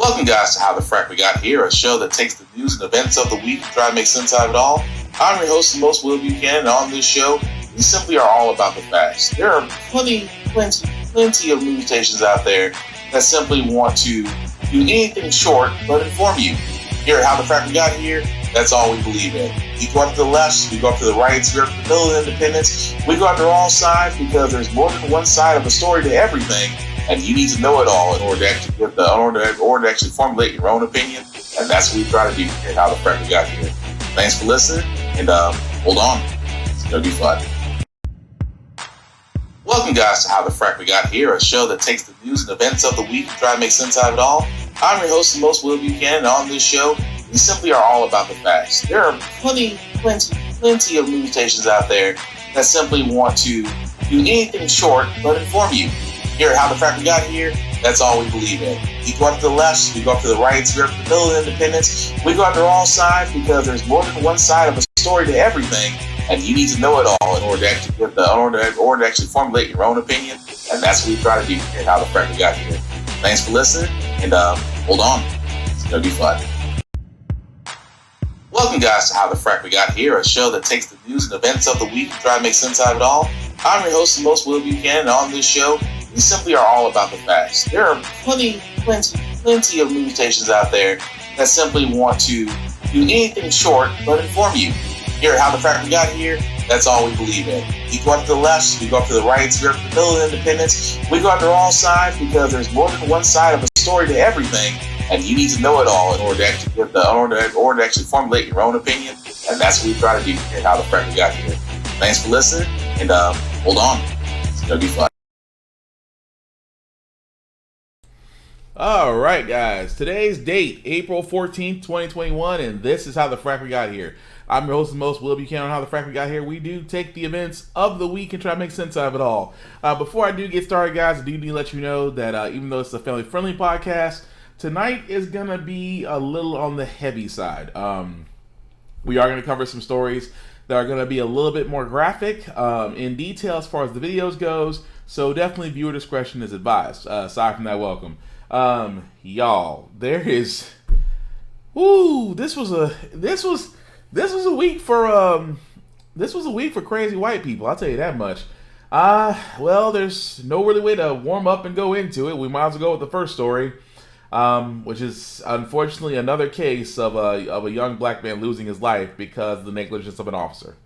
Welcome, guys, to How the Frack We Got Here, a show that takes the news and events of the week and try to make sense out of it all. I'm your host, and most Will Buchanan, and on this show, we simply are all about the facts. There are plenty of news stations out there that simply want to do anything short but inform you. Here at How the Frack We Got Here, that's all we believe in. We go up to the left, we go up to the right, we go up to the middle of independence. We go after all sides because there's more than one side of a story to everything, and you need to know it all in order to actually formulate your own opinion. And that's what we try to do here at How the Frack We Got Here. Thanks for listening, and hold on, it's gonna be fun. Welcome, guys, to How the Frack We Got Here, a show that takes the news and events of the week and try to make sense out of it all. I'm your host, and most Will Buchanan, and on this show, we simply are all about the facts. There are plenty of news stations out there that simply want to do anything short but inform you. Here at How the Frack We Got Here, that's all we believe in. We go up to the left, we go up to the right, we go up to the middle of independence. We go after all sides because there's more than one side of a story to everything, and you need to know it all in order to actually formulate your own opinion. And that's what we try to do here at How the Frack We Got Here. Thanks for listening, and hold on, it's gonna be fun. Welcome, guys, to How the Frack We Got Here, a show that takes the news and events of the week and try to make sense out of it all. I'm your host, and most Will Buchanan, and on this show, we simply are all about the facts. There are plenty of news stations out there that simply want to do anything short but inform you. Here at How the Frack We Got Here, that's all we believe in. We go up to the left, we go up to the right, we go up to the middle of independence. We go after all sides because there's more than one side of a story to everything, and you need to know it all in order to actually formulate your own opinion. And that's what we try to do here at How the Frack We Got Here. Thanks for listening, and hold on, it's gonna be fun. All right, guys. Today's date, April 14th, 2021, and this is How the Frack We Got Here. I'm your host and most Will Buchanan on How the Frack We Got Here. We do take the events of the week and try to make sense out of it all. Before I do get started, guys, I do need to let you know that even though it's a family-friendly podcast, tonight is going to be a little on the heavy side. We are going to cover some stories that are going to be a little bit more graphic in detail as far as the videos goes, so definitely viewer discretion is advised. Aside from that, welcome. Y'all, there is, this was a week for crazy white people, I'll tell you that much. Well, there's no really way to warm up and go into it. We might as well go with the first story, which is unfortunately another case of a young black man losing his life because of the negligence of an officer.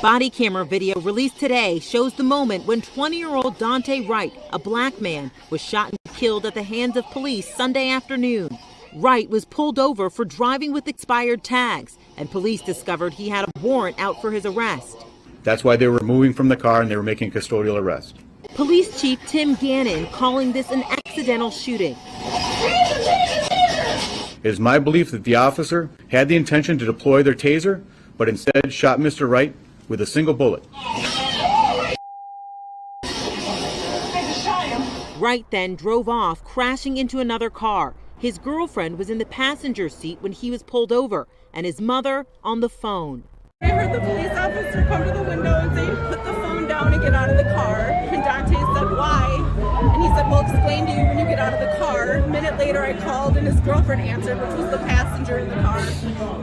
Body camera video released today shows the moment when 20-year-old Dante Wright, a black man, was shot and killed at the hands of police Sunday afternoon. Wright was pulled over for driving with expired tags, and police discovered he had a warrant out for his arrest. That's why they were moving from the car and they were making a custodial arrest. Police Chief Tim Gannon calling this an accidental shooting. It is my belief that the officer had the intention to deploy their taser, but instead shot Mr. Wright with a single bullet. Wright then drove off, crashing into another car. His girlfriend was in the passenger seat when he was pulled over, and his mother on the phone. I heard the police officer come to the window and say, "Put the phone down and get out of the car." And Dante said, "Why?" And he said, "We'll explain to you when you get out of the car." A minute later, I called and his girlfriend answered, which was the passenger in the car,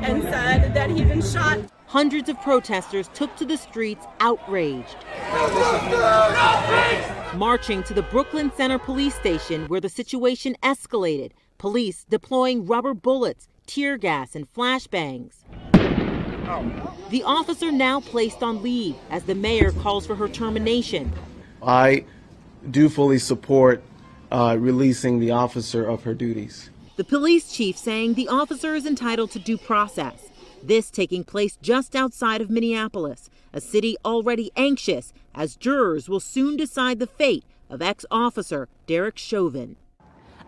and said that he'd been shot. Hundreds of protesters took to the streets outraged, marching to the Brooklyn Center police station where the situation escalated, police deploying rubber bullets, tear gas, and flashbangs. The officer now placed on leave as the mayor calls for her termination. I do fully support releasing the officer of her duties. The police chief saying the officer is entitled to due process. This taking place just outside of Minneapolis, a city already anxious as jurors will soon decide the fate of ex-officer Derek Chauvin.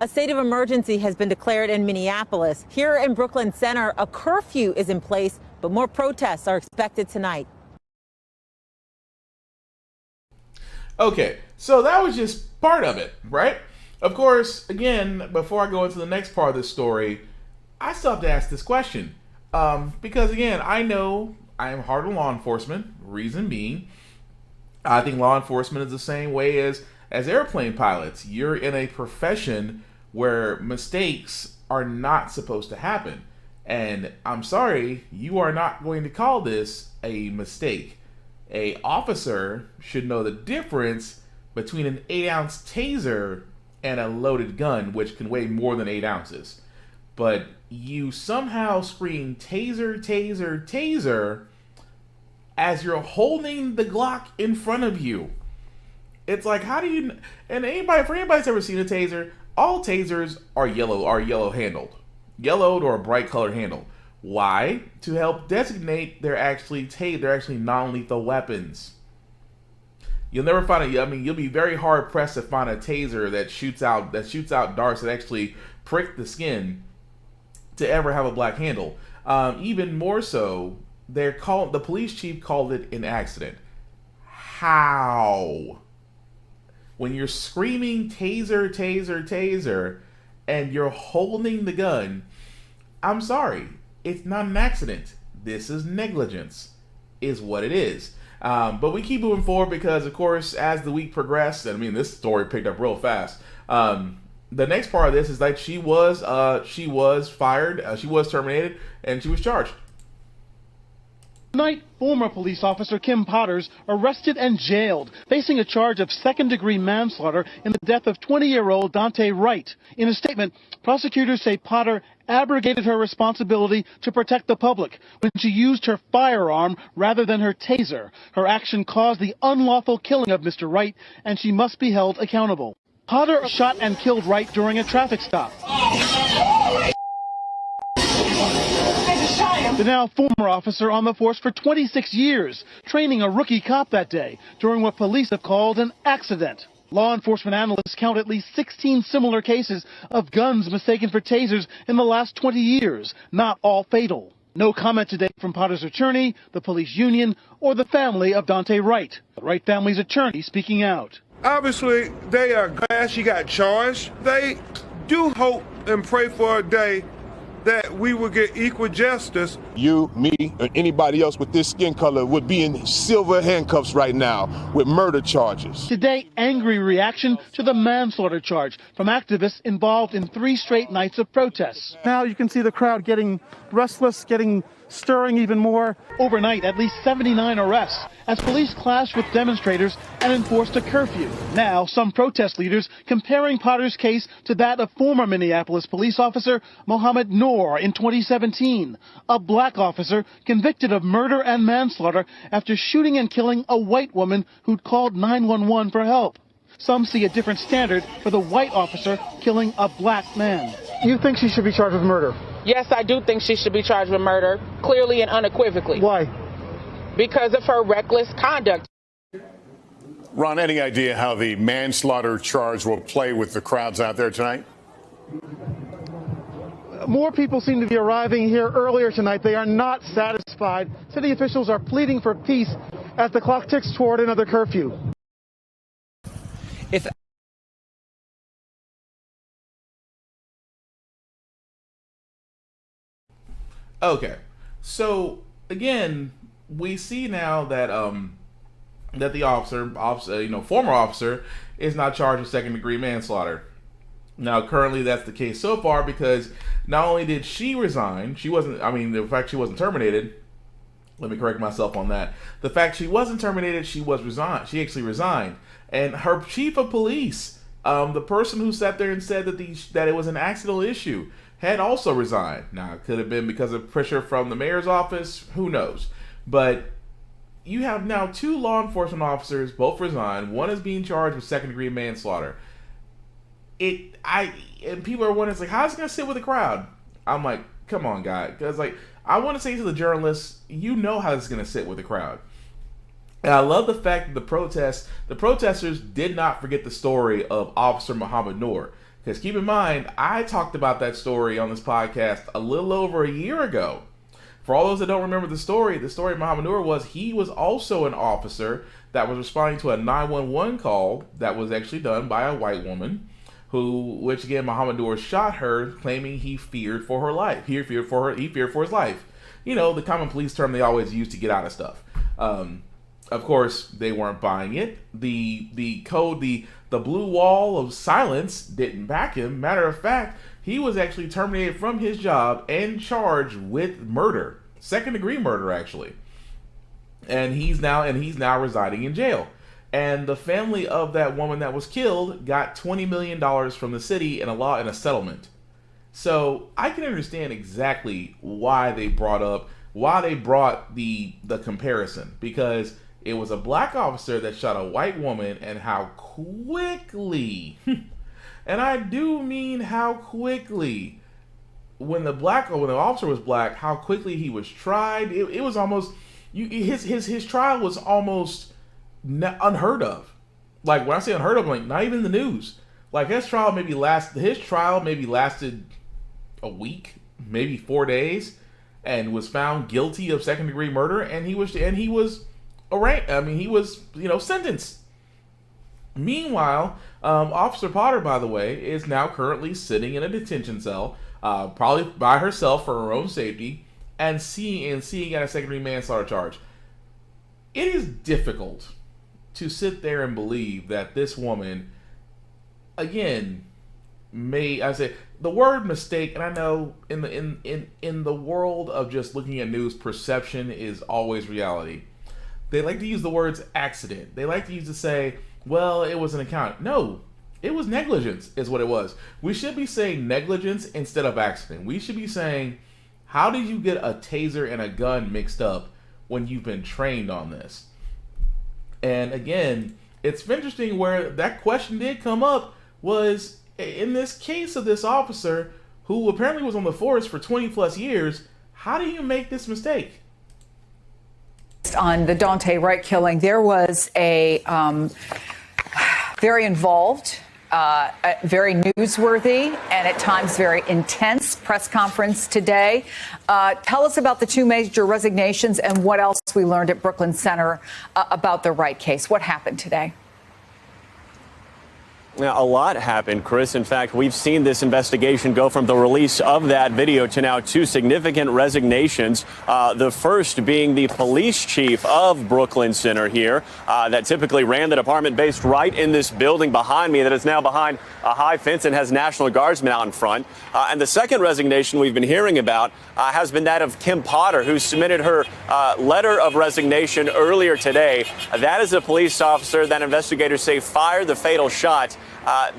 A state of emergency has been declared in Minneapolis. Here in Brooklyn Center, a curfew is in place, but more protests are expected tonight. Okay, so that was just part of it, right? Of course, again, before I go into the next part of this story, I still have to ask this question. Because again, I know I am hard on law enforcement, reason being, I think law enforcement is the same way as As airplane pilots, you're in a profession where mistakes are not supposed to happen. And I'm sorry, you are not going to call this a mistake. A officer should know the difference between an 8-ounce taser and a loaded gun, which can weigh more than 8 ounces. But you somehow scream taser, taser, taser as you're holding the Glock in front of you. It's like, how do you? And anybody that's ever seen a taser, all tasers are yellow handled, yellowed or a bright colored handle. Why? To help designate they're actually non-lethal weapons. You'll never find you'll be very hard pressed to find a taser that shoots out darts that actually prick the skin to ever have a black handle. Even more so, the police chief called it an accident. How? When you're screaming taser, taser, taser, and you're holding the gun, I'm sorry, it's not an accident. This is negligence, is what it is. But we keep moving forward because, of course, as the week progressed, and I mean, this story picked up real fast. The next part of this is like she was fired, she was terminated, and she was charged. Tonight, former police officer Kim Potters arrested and jailed, facing a charge of second-degree manslaughter in the death of 20-year-old Dante Wright. In a statement, prosecutors say Potter abrogated her responsibility to protect the public when she used her firearm rather than her taser. Her action caused the unlawful killing of Mr. Wright, and she must be held accountable. Potter shot and killed Wright during a traffic stop. The now former officer on the force for 26 years, training a rookie cop that day during what police have called an accident. Law enforcement analysts count at least 16 similar cases of guns mistaken for tasers in the last 20 years, not all fatal. No comment today from Potter's attorney, the police union, or the family of Dante Wright. The Wright family's attorney speaking out. Obviously, they are glad she got charged. They do hope and pray for a day that we will get equal justice. You, me, or anybody else with this skin color would be in silver handcuffs right now with murder charges. Today, angry reaction to the manslaughter charge from activists involved in 3 straight nights of protests. Now you can see the crowd getting restless, stirring even more. Overnight, at least 79 arrests as police clashed with demonstrators and enforced a curfew. Now, some protest leaders comparing Potter's case to that of former Minneapolis police officer Mohammed Noor in 2017, a black officer convicted of murder and manslaughter after shooting and killing a white woman who'd called 911 for help. Some see a different standard for the white officer killing a black man. You think she should be charged with murder? Yes, I do think she should be charged with murder, clearly and unequivocally. Why? Because of her reckless conduct. Ron, any idea how the manslaughter charge will play with the crowds out there tonight? More people seem to be arriving here earlier tonight. They are not satisfied. City officials are pleading for peace as the clock ticks toward another curfew. Okay, so again, we see now that that the former officer, is not charged with second-degree manslaughter. Now, currently, that's the case so far because not only did she resign, the fact she wasn't terminated. Let me correct myself on that. The fact she wasn't terminated, she actually resigned, and her chief of police, the person who sat there and said that it was an accidental issue, had also resigned. Now, it could have been because of pressure from the mayor's office. Who knows? But you have now 2 law enforcement officers, both resigned. One is being charged with second-degree manslaughter. And people are wondering, it's like, how's it going to sit with the crowd? I'm like, come on, guy. Because, I want to say to the journalists, you know how this is going to sit with the crowd. And I love the fact that the protesters did not forget the story of Officer Mohammed Noor. Because keep in mind, I talked about that story on this podcast a little over a year ago. For all those that don't remember the story of Mohammed Noor was he was also an officer that was responding to a 911 call that was actually done by a white woman, which again, Mohammed Noor shot her, claiming he feared for her life. He feared for his life. You know, the common police term they always use to get out of stuff. Of course, they weren't buying it. The blue wall of silence didn't back him. Matter of fact, he was actually terminated from his job and charged with murder, second-degree murder, actually. And he's now residing in jail. And the family of that woman that was killed got $20 million from the city in a settlement. So I can understand exactly why they brought the comparison, because it was a black officer that shot a white woman, and how quickly, and I do mean how quickly, when the officer was black, how quickly he was tried. It was almost, his trial was almost unheard of. Like, when I say unheard of, like, not even the news. Like, his trial maybe lasted a week, maybe 4 days, and was found guilty of second-degree murder, and he was sentenced. Meanwhile, Officer Potter, by the way, is now currently sitting in a detention cell, probably by herself for her own safety, and seeing at a second-degree manslaughter charge. It is difficult to sit there and believe that this woman, again, the word mistake, and I know in the world of just looking at news, perception is always reality. They like to use the words accident. They like to say, well, it was an encounter. No, it was negligence is what it was. We should be saying negligence instead of accident. We should be saying, how did you get a taser and a gun mixed up when you've been trained on this? And again, it's interesting where that question did come up was in this case of this officer who apparently was on the force for 20 plus years. How do you make this mistake? On the Daunte Wright killing, there was a very involved, very newsworthy, and at times very intense press conference today. Tell us about the two major resignations and what else we learned at Brooklyn Center about the Wright case. What happened today? Now, a lot happened, Chris. In fact, we've seen this investigation go from the release of that video to now two significant resignations. The first being the police chief of Brooklyn Center here that typically ran the department based right in this building behind me that is now behind a high fence and has National Guardsmen out in front. And the second resignation we've been hearing about has been that of Kim Potter, who submitted her letter of resignation earlier today. That is a police officer that investigators say fired the fatal shot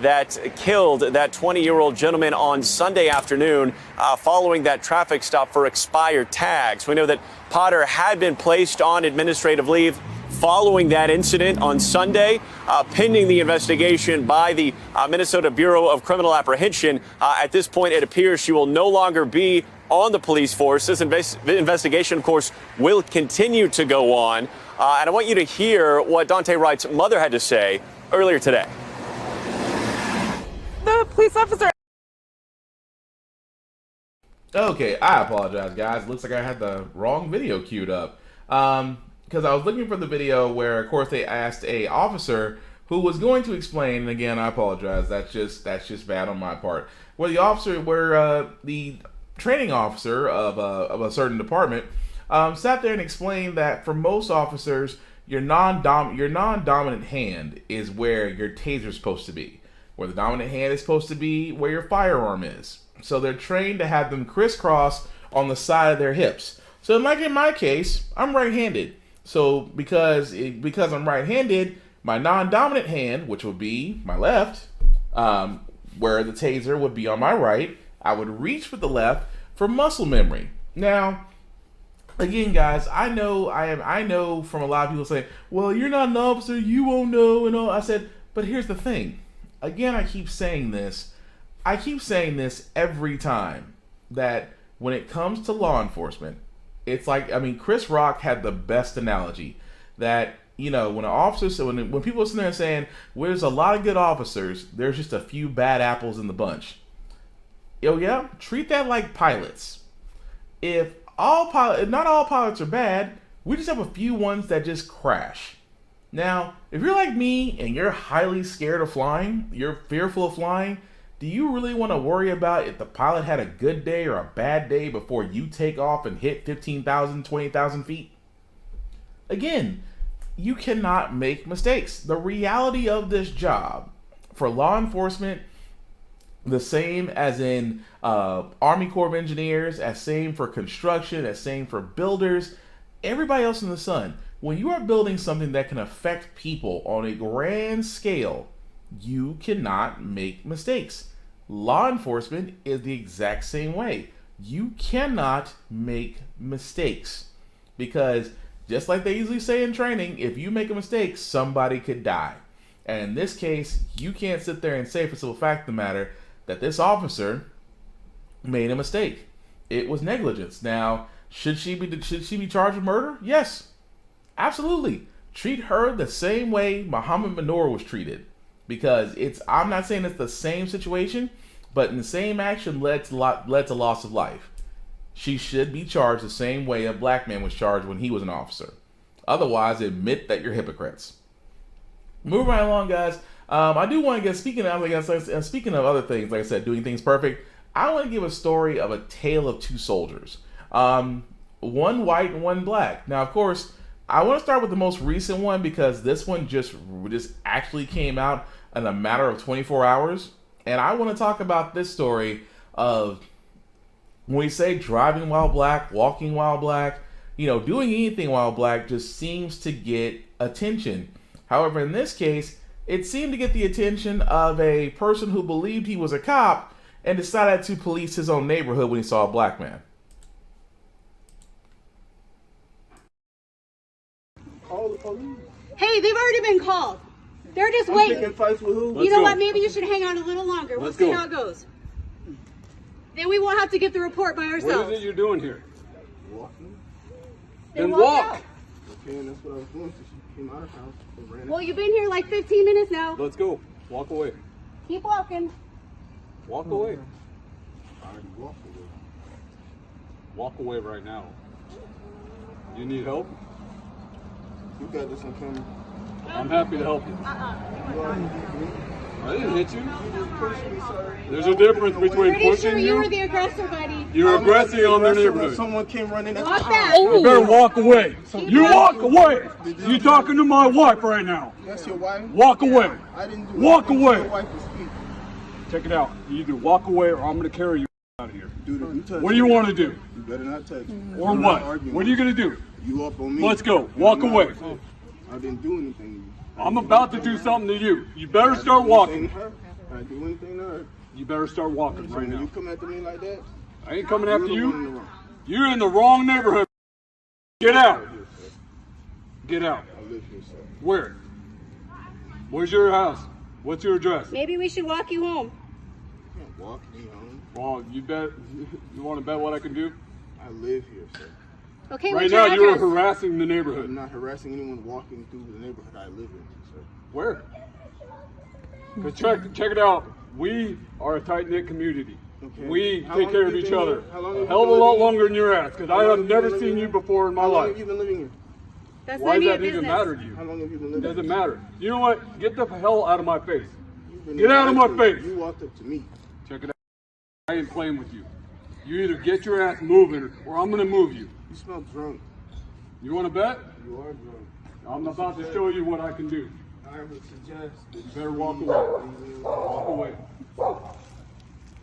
that killed that 20-year-old gentleman on Sunday afternoon following that traffic stop for expired tags. We know that Potter had been placed on administrative leave following that incident on Sunday, pending the investigation by the Minnesota Bureau of Criminal Apprehension. At this point, it appears she will no longer be on the police force. This investigation, of course, will continue to go on. And I want you to hear what Daunte Wright's mother had to say earlier today. The police officer. Okay, I apologize, guys. Looks like I had the wrong video queued up. Because I was looking for the video where, of course, they asked a officer who was going to explain. And again, I apologize. That's just bad on my part. Where the training officer of a certain department sat there and explained that for most officers, your non-dominant hand is where your taser is supposed to be. Where the dominant hand is supposed to be where your firearm is. So they're trained to have them crisscross on the side of their hips. So like in my case, I'm right-handed. So because I'm right-handed, my non-dominant hand, which would be my left, where the taser would be on my right, I would reach with the left for muscle memory. Now, again, guys, I know from a lot of people saying, well, you're not an officer, you won't know, and all. I said, but here's the thing. Again, I keep saying this every time, that when it comes to law enforcement, it's like, Chris Rock had the best analogy that, when people are sitting there saying, well, there's a lot of good officers, there's just a few bad apples in the bunch. Yeah, treat that like pilots. If not all pilots are bad, we just have a few ones that just crash. Now, if you're like me and you're highly scared of flying, you're fearful of flying, do you really want to worry about if the pilot had a good day or a bad day before you take off and hit 15,000, 20,000 feet? Again, you cannot make mistakes. The reality of this job for law enforcement, the same as in Army Corps of Engineers, as same for construction, as same for builders, everybody else in the sun. When you are building something that can affect people on a grand scale, you cannot make mistakes. Law enforcement is the exact same way. You cannot make mistakes because just like they usually say in training, if you make a mistake, somebody could die. And in this case, you can't sit there and say for simple fact of the matter that this officer made a mistake. It was negligence. Now, should she be charged with murder? Yes, absolutely. Treat her the same way Muhammad Manor was treated, because I'm not saying it's the same situation, but in the same action led to loss of life. She should be charged the same way a black man was charged when he was an officer. Otherwise, admit that you're hypocrites. Moving right along, guys. I do want to get speaking of other things, like I said, doing things perfect. I want to give a story of a tale of two soldiers, one white and one black. Now, of course, I want to start with the most recent one because this one just actually came out in a matter of 24 hours, and I want to talk about this story of when we say driving while black, walking while black, doing anything while black just seems to get attention. However, in this case, it seemed to get the attention of a person who believed he was a cop and decided to police his own neighborhood when he saw a black man. Call the police. Hey, they've already been called. They're just waiting. Picking fights with who? You know what? Maybe you should hang on a little longer. We'll see how it goes. Then we won't have to get the report by ourselves. What is it you're doing here? Walking. Then walk. Okay, and that's what I was doing since she came out of the house. Well, you've been here like 15 minutes now. Let's go. Walk away. Keep walking. Walk away. I already walked away. Walk away right now. You need help? You got this on camera. I'm happy to help you. I didn't hit you. There's a difference between Pretty pushing sure you were the aggressor, buddy. You're aggressing on their neighborhood. Someone came running. Walk back. You better walk away. You walk away. You talking to my wife right now. That's your wife? Walk away. I didn't do Walk anything away. to your wife to speak. Check it out. You either walk away or I'm going to carry you out of here. Dude, if you touch What do you want to do? You better not touch me. Or what? What are you going to do? You up on me. Let's go. Walk away. I didn't do anything to you. I'm about to do something to you. You better start walking. I didn't do anything to her. You better start walking right now. You come after me like that? I ain't coming after you. You're in the wrong neighborhood. Get out. Get out. I live here, sir. Where? Where's your house? What's your address? Maybe we should walk you home. You can't walk me home. Well, you bet. You want to bet what I can do? I live here, sir. Okay, right what's now your you're address? harassing the neighborhood. I'm not harassing anyone walking through the neighborhood I live in, sir. Where? Cause check it out. We are a tight-knit community. Okay. We How take long care have of you each been other. here? How long have A you hell of a been lot living longer here? than your ass, because How I long have have you never been seen living you here? before in my How long life. have you been living here? That's Why none does of that your even business. matter to you? How long have you been living here? Doesn't matter. You know what? Get the hell out of my face. You've been Get out of my invited. face. You walked up to me. Check it out. I ain't playing with you. You either get your ass moving or I'm gonna move you. You smell drunk. You want to bet? You are drunk. I'm about to show you what I can do. I would suggest that You better walk away. Walk away.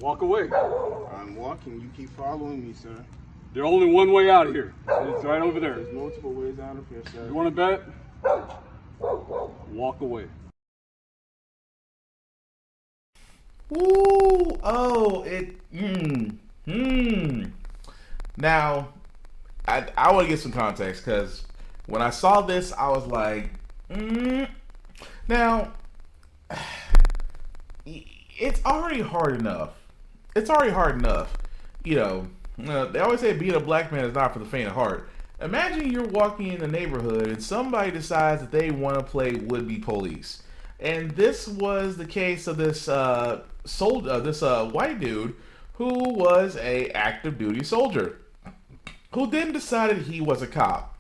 Walk away. I'm walking. You keep following me, sir. There's only one way out of here. It's right over there. There's multiple ways out of here, sir. You want to bet? Walk away. Ooh, oh, Now, I want to get some context because when I saw this, I was like, Now, it's already hard enough. You know, they always say being a black man is not for the faint of heart. Imagine you're walking in the neighborhood and somebody decides that they want to play would-be police. And this was the case of this white dude who was a active duty soldier, who then decided he was a cop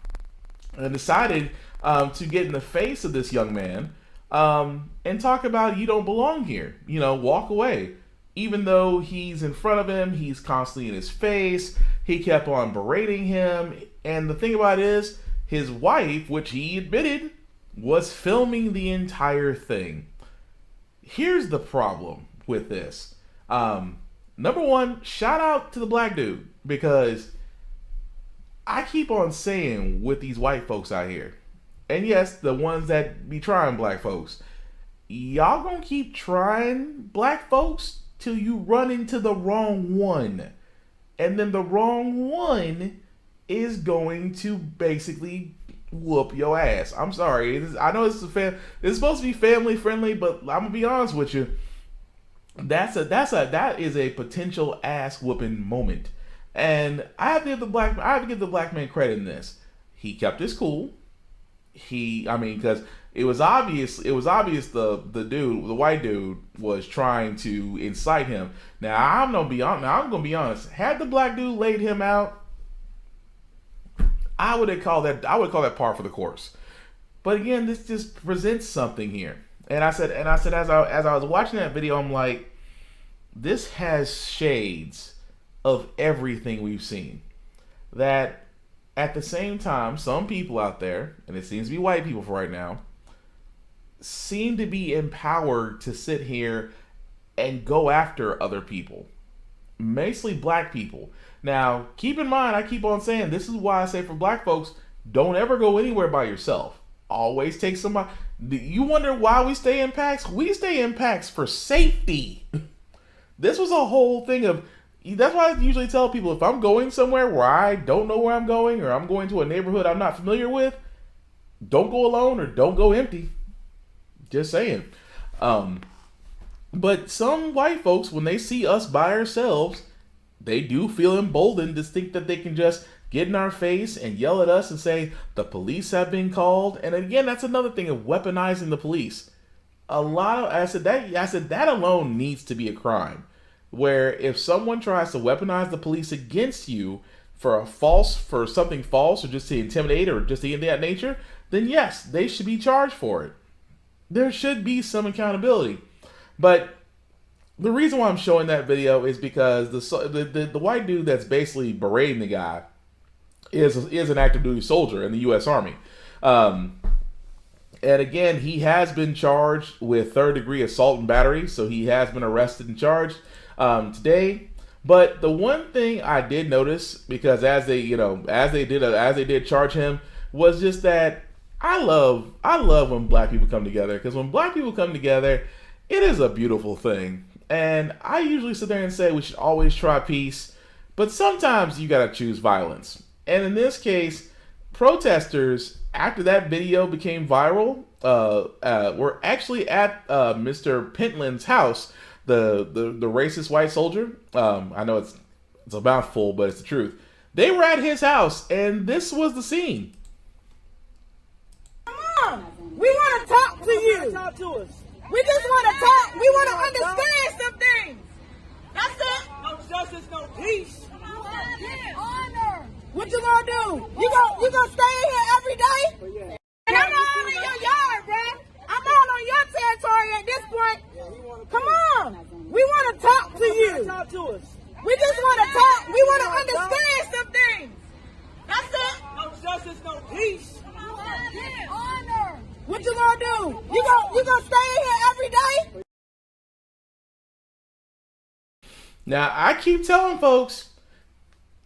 and decided to get in the face of this young man and talk about, you don't belong here, walk away. Even though he's in front of him, he's constantly in his face. He kept on berating him. And the thing about it is, his wife, which he admitted was filming the entire thing. Here's the problem with this. Number one, shout out to the black dude, because I keep on saying with these white folks out here, and yes, the ones that be trying black folks, y'all gonna keep trying black folks till you run into the wrong one. And then the wrong one is going to basically whoop your ass. I'm sorry. I know it's supposed to be family friendly, but I'm gonna be honest with you. That is a potential ass whooping moment. And I have to give the black man credit in this. He kept his cool. Because it was obvious the white dude was trying to incite him. Now I'm gonna be honest. Had the black dude laid him out, I would call that par for the course. But again, this just presents something here. And I said as I was watching that video, I'm like, this has shades of everything we've seen. That at the same time, some people out there, and it seems to be white people for right now, seem to be empowered to sit here and go after other people, mostly black people. Now, keep in mind, I keep on saying, this is why I say for black folks, don't ever go anywhere by yourself. Always take somebody. You wonder why we stay in packs? We stay in packs for safety. This was a whole thing of, that's why I usually tell people, if I'm going somewhere where I don't know where I'm going, or I'm going to a neighborhood I'm not familiar with, don't go alone or don't go empty. Just saying. But some white folks, when they see us by ourselves, they do feel emboldened to think that they can just get in our face and yell at us and say, the police have been called. And again, that's another thing of weaponizing the police. I said that alone needs to be a crime. Where if someone tries to weaponize the police against you for something false, or just to intimidate, or just anything of that nature, then yes, they should be charged for it. There should be some accountability. But the reason why I'm showing that video is because the white dude that's basically berating the guy is an active duty soldier in the U.S. Army. And again, he has been charged with 3rd-degree assault and battery, so he has been arrested and charged today. But the one thing I did notice, because as they did charge him, was just that I love when black people come together, because when black people come together, it is a beautiful thing. And I usually sit there and say we should always try peace, but sometimes you gotta choose violence. And in this case, protesters, after that video became viral, were actually at Mr. Pentland's house, the racist white soldier. I know it's a mouthful, but it's the truth. They were at his house, and this was the scene. Come on, we want to talk to you. Talk to us. We just want to talk. We want to understand some things. That's it. No justice, no peace. Honor. What you gonna do? You gonna stay in here every day? And I'm all in your yard, bruh. I'm all on your territory at this point. Come on. We want to talk to you. Talk to us. We just want to talk. We want to understand some things. That's it. No justice, no peace. Honor. What you gonna do? You gonna stay in here every day? Now, I keep telling folks,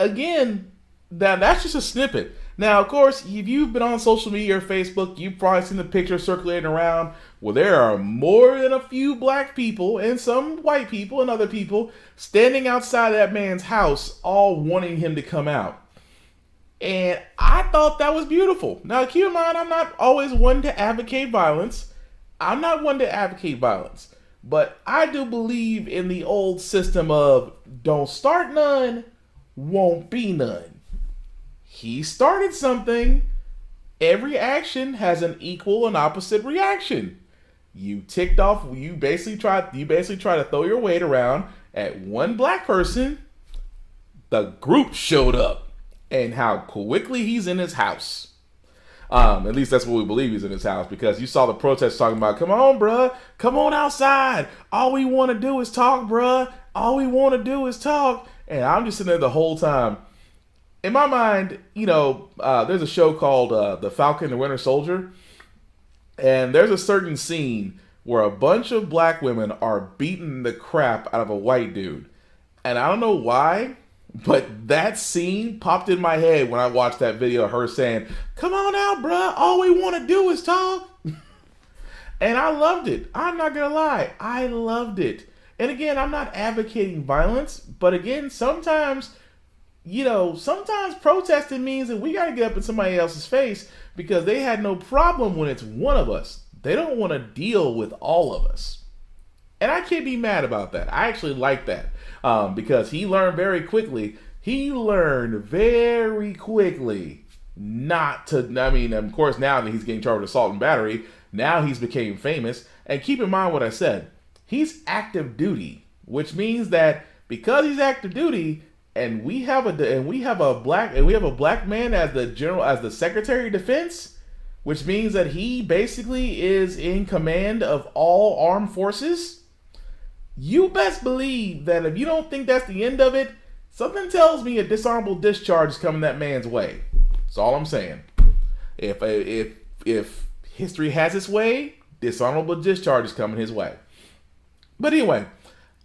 again, that's just a snippet. Now, of course, if you've been on social media or Facebook, you've probably seen the picture circulating around where there are more than a few black people and some white people and other people standing outside that man's house, all wanting him to come out. And I thought that was beautiful. Now, keep in mind, I'm not always one to advocate violence. But I do believe in the old system of don't start none, won't be none. He started something. Every action has an equal and opposite reaction. You ticked off. You basically try to throw your weight around at one black person. The group showed up, and how quickly he's in his house. At least that's what we believe, he's in his house, because you saw the protests talking about, come on, bruh, come on outside. All we want to do is talk, bruh. All we want to do is talk. And I'm just sitting there the whole time. In my mind, there's a show called The Falcon and the Winter Soldier. And there's a certain scene where a bunch of black women are beating the crap out of a white dude. And I don't know why, but that scene popped in my head when I watched that video of her saying, "Come on out, bruh. All we want to do is talk." And I loved it. I'm not going to lie. I loved it. And again, I'm not advocating violence, but again, sometimes protesting means that we got to get up in somebody else's face because they had no problem when it's one of us. They don't want to deal with all of us. And I can't be mad about that. I actually like that because he learned very quickly. Not to, I mean, of course, now that he's getting charged with assault and battery, now he's became famous. And keep in mind what I said. He's active duty, which means that because he's active duty, and we have a black man as the Secretary of Defense, which means that he basically is in command of all armed forces. You best believe that if you don't think that's the end of it, something tells me a dishonorable discharge is coming that man's way. That's all I'm saying. If history has its way, dishonorable discharge is coming his way. But anyway,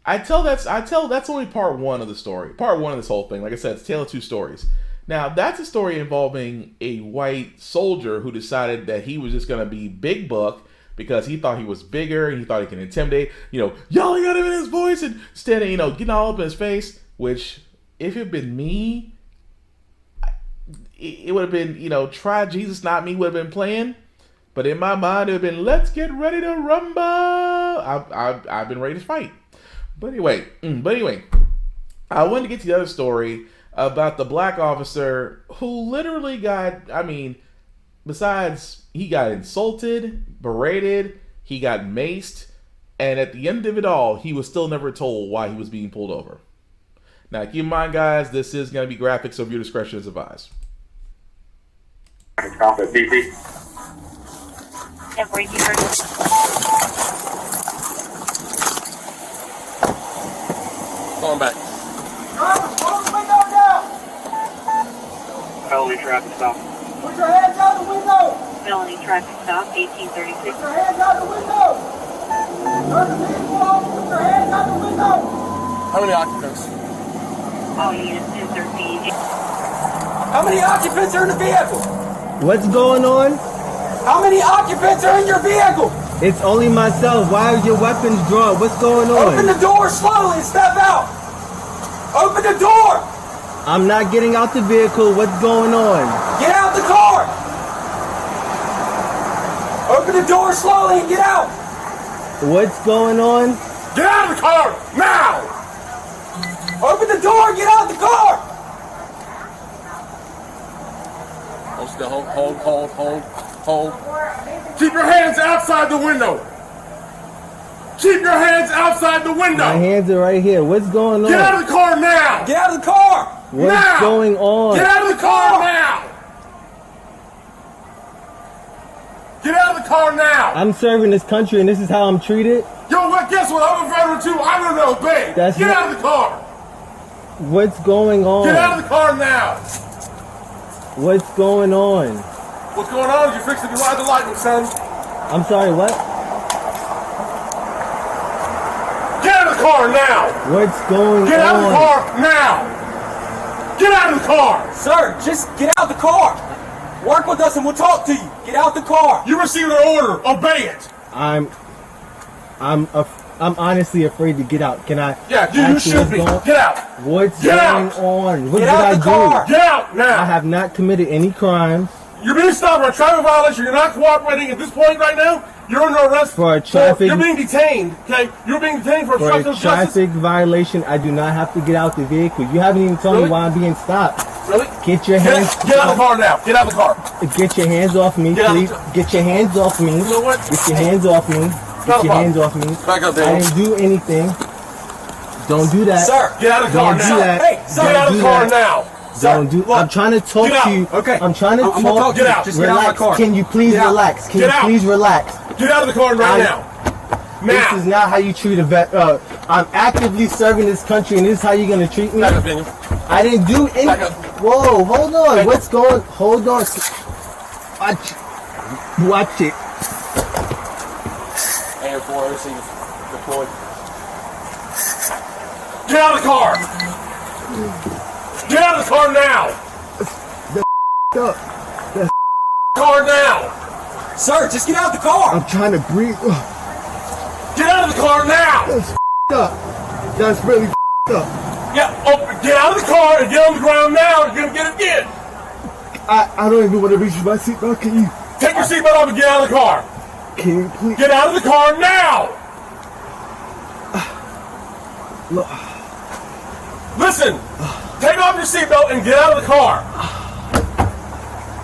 that's only part one of the story. Part one of this whole thing. Like I said, it's a tale of two stories. Now, that's a story involving a white soldier who decided that he was just going to be big buck because he thought he was bigger and he thought he could intimidate, yelling at him in his voice and standing, getting all up in his face, which if it had been me, it would have been, Try Jesus, Not Me would have been playing. But in my mind, it would have been, let's get ready to rumble. I've been ready to fight. But anyway, I wanted to get to the other story about the black officer who literally besides he got insulted, berated, he got maced, and at the end of it all, he was still never told why he was being pulled over. Now, keep in mind, guys, this is going to be graphic, so viewer discretion is advised. Going back. Felony traffic stop. Put your hands out the window. Felony traffic stop, 1836. Put your hands out the window. Turn the vehicle off. Put your hands out the window. How many occupants? All units 213. How many occupants are in the vehicle? What's going on? How many occupants are in your vehicle? It's only myself. Why are your weapons drawn? What's going on? Open the door slowly and step out. Open the door. I'm not getting out the vehicle. What's going on? Get out the car. Open the door slowly and get out. What's going on? Get out of the car now! Open the door and get out the car. Hold still. Hold. Keep your hands outside the window. Keep your hands outside the window. My hands are right here. What's going on? Get out of the car now. Get out of the car. What's going on? Get out of the car now. Get out of the car now. I'm serving this country and this is how I'm treated. Yo, guess what? I'm a veteran too. I'm gonna obey. Get out of the car. What's going on? Get out of the car now. What's going on? What's going on is you fixing to ride the lightning, son. I'm sorry, what? Get out of the car now! What's going on? Get out of the car now! Get out of the car! Sir, just get out the car. Work with us and we'll talk to you. Get out the car. You received an order. Obey it. I'm honestly afraid to get out. Can I? Yeah, you should be. Get out. What's going on? What did I do? Get out now. I have not committed any crimes. You're being stopped for a traffic violation. You're not cooperating at this point right now. You're under arrest for a traffic. You're being detained. Okay, you're being detained for obstruction of justice. Traffic violation. I do not have to get out the vehicle. You haven't even told me why I'm being stopped. Really? Get your hands. Get out of the car now. Get out of the car. Get your hands off me, please. Get your hands off me. You know what? Get your hands off me. Get your hands off me. Back up, I didn't do anything. Don't do that. Sir, get out of the car now. Hey, sir, get out of the car now. Don't do. I'm trying to talk to you. Okay. I'm trying to talk. Get out. Just get out of the car. Can you please relax? Can you please relax? Get out of the car right now. This is not how you treat a vet. I'm actively serving this country, and this is how you're gonna treat me. Back up, Daniel. I didn't do anything. Whoa, hold on. What's going? Hold on. Watch it. Air Force, he's deployed. Get out of the car! Get out of the car now! That's car now! Sir, just get out of the car! I'm trying to breathe. Get out of the car now! That's up. That's really up. Yeah, get out of the car and get on the ground now. You're gonna get it again. I don't even want to reach my seatbelt. Can you take your seatbelt off and get out of the car? Can you please get out of the car now? Look. Listen, take off your seatbelt and get out of the car.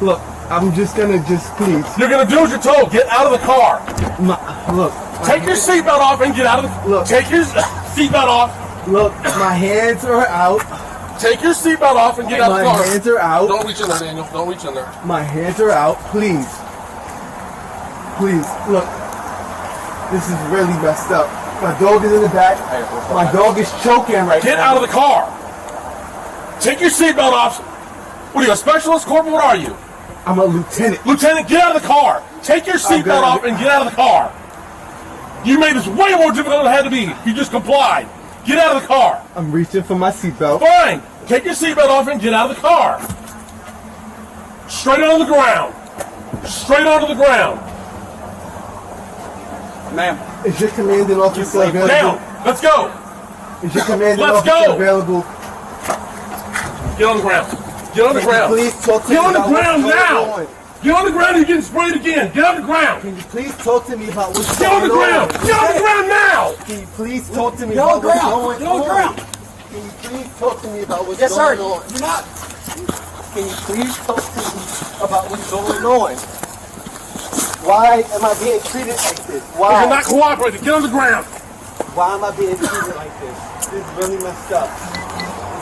Look, I'm just gonna please. You're gonna do as you're told. Get out of the car. Look. Take your seatbelt off and get out of the. Look. Take your seatbelt off. Look, my hands are out. Take your seatbelt off and get out of the car. My hands are out. Don't reach in there, Daniel. Don't reach in there. My hands are out. Please. Please, look. This is really messed up. My dog is in the back. My dog is choking right now. Get out of the car. Take your seatbelt off. What are you, a specialist, corporal? What are you? I'm a lieutenant. Lieutenant, get out of the car. Take your seatbelt off and get out of the car. You made this way more difficult than it had to be. You just complied. Get out of the car. I'm reaching for my seatbelt. Fine. Take your seatbelt off and get out of the car. Straight onto the ground. Straight onto the ground. Ma'am. Is your commanding officer available? Down. Let's go. Is your commanding officer available? Get on the ground. Get on the ground. Please talk to me. Get on the about ground what's now. going on. Get on the ground. You're getting sprayed again. Get on the ground. Can you please talk to me about what's Get going on the ground. on? Get on the ground now. Can you please talk to me Get on about the what's ground. going Get on the on? ground. Can you please talk to me about what's Yes, sir. going on? You're not. Can you please talk to me about what's going on? Why am I being treated like this? Why? You're not cooperating. Get on the ground. Why am I being treated like this? This is really messed up.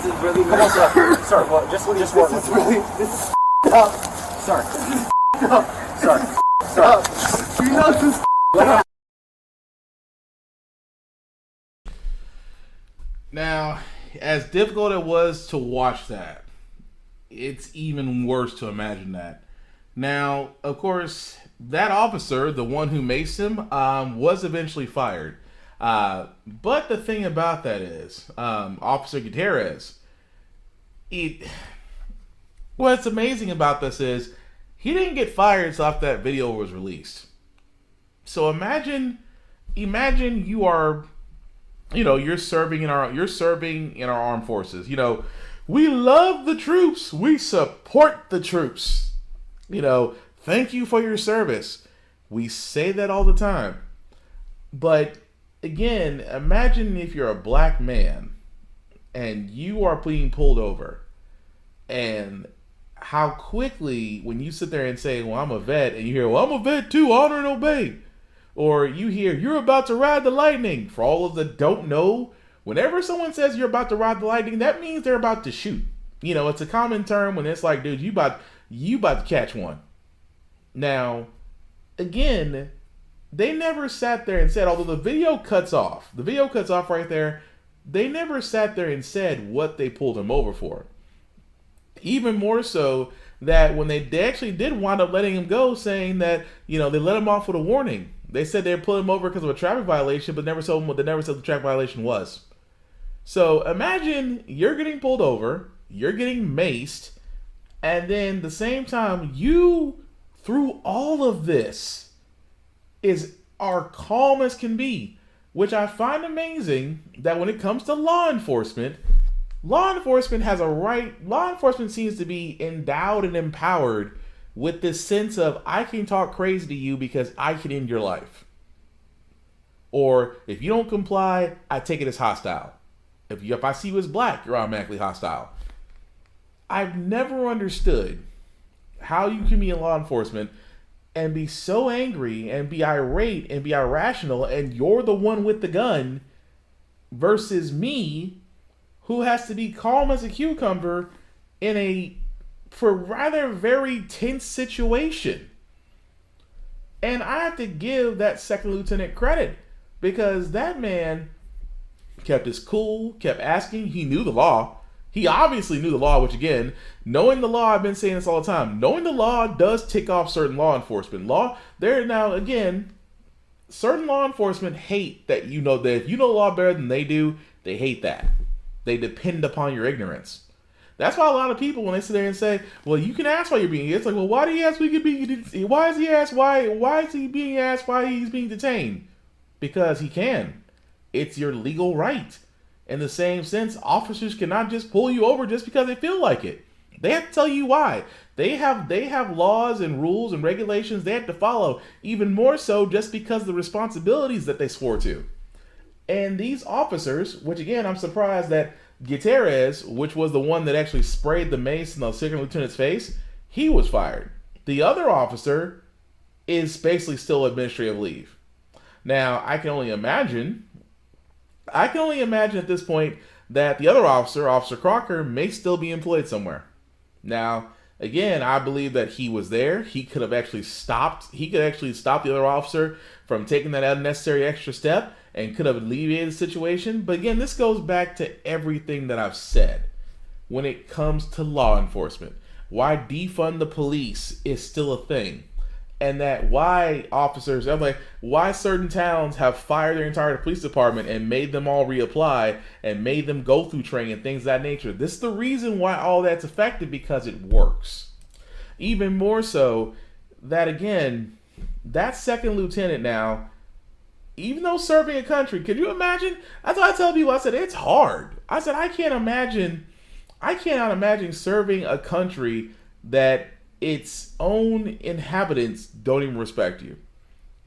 This is really messed up. Sir, well, just work. This is up. Sir. Up. Sir. Sir. You know this is Now, as difficult it was to watch that, it's even worse to imagine that. Now, of course, that officer, the one who maced him, was eventually fired. But the thing about that is, Officer Gutierrez, what's amazing about this is he didn't get fired until after that video was released. So imagine you are, you're serving in our armed forces. We love the troops. We support the troops. Thank you for your service. We say that all the time. But again, imagine if you're a black man and you are being pulled over, and how quickly when you sit there and say, well, I'm a vet, and you hear, well, I'm a vet too, honor and obey. Or you hear, you're about to ride the lightning. For all of the don't know, whenever someone says you're about to ride the lightning, that means they're about to shoot. It's a common term when it's like, dude, you about to catch one. Now, again, they never sat there and said, although the video cuts off right there, they never sat there and said what they pulled him over for. Even more so that when they actually did wind up letting him go, saying that, they let him off with a warning. They said they pulled him over because of a traffic violation, but never said what the traffic violation was. So imagine you're getting pulled over, you're getting maced, and then the same time you, through all of this, are calm as can be, which I find amazing that when it comes to law enforcement has a right. Law enforcement seems to be endowed and empowered with this sense of, I can talk crazy to you because I can end your life. Or if you don't comply, I take it as hostile. If I see you as black, you're automatically hostile. I've never understood how you can be in law enforcement and be so angry and be irate and be irrational, and you're the one with the gun, versus me, who has to be calm as a cucumber for rather very tense situation. And I have to give that second lieutenant credit, because that man kept his cool, kept asking. He knew the law. He obviously knew the law, which again, knowing the law, I've been saying this all the time, knowing the law does tick off certain law enforcement. Now, again, certain law enforcement hate that that if you know law better than they do, they hate that. They depend upon your ignorance. That's why a lot of people, when they sit there and say, well, you can ask why you're being, it's like, well, why do he ask why is he being asked why he's being detained? Because he can. It's your legal right. In the same sense, officers cannot just pull you over just because they feel like it. They have to tell you why. They have laws and rules and regulations they have to follow, even more so just because of the responsibilities that they swore to. And these officers, which again, I'm surprised that Gutierrez, which was the one that actually sprayed the mace in the second lieutenant's face, he was fired. The other officer is basically still administrative leave. Now, I can only imagine at this point that the other officer, Officer Crocker, may still be employed somewhere. Now, again, I believe that he was there. He could actually stop the other officer from taking that unnecessary extra step and could have alleviated the situation. But again, this goes back to everything that I've said when it comes to law enforcement. Why defund the police is still a thing. And that why why certain towns have fired their entire police department and made them all reapply and made them go through training and things of that nature. This is the reason why all that's effective, because it works. Even more so that, again, that second lieutenant now, even though serving a country, could you imagine? That's what I tell people. I said, it's hard. I said, I cannot imagine serving a country that its own inhabitants don't even respect you.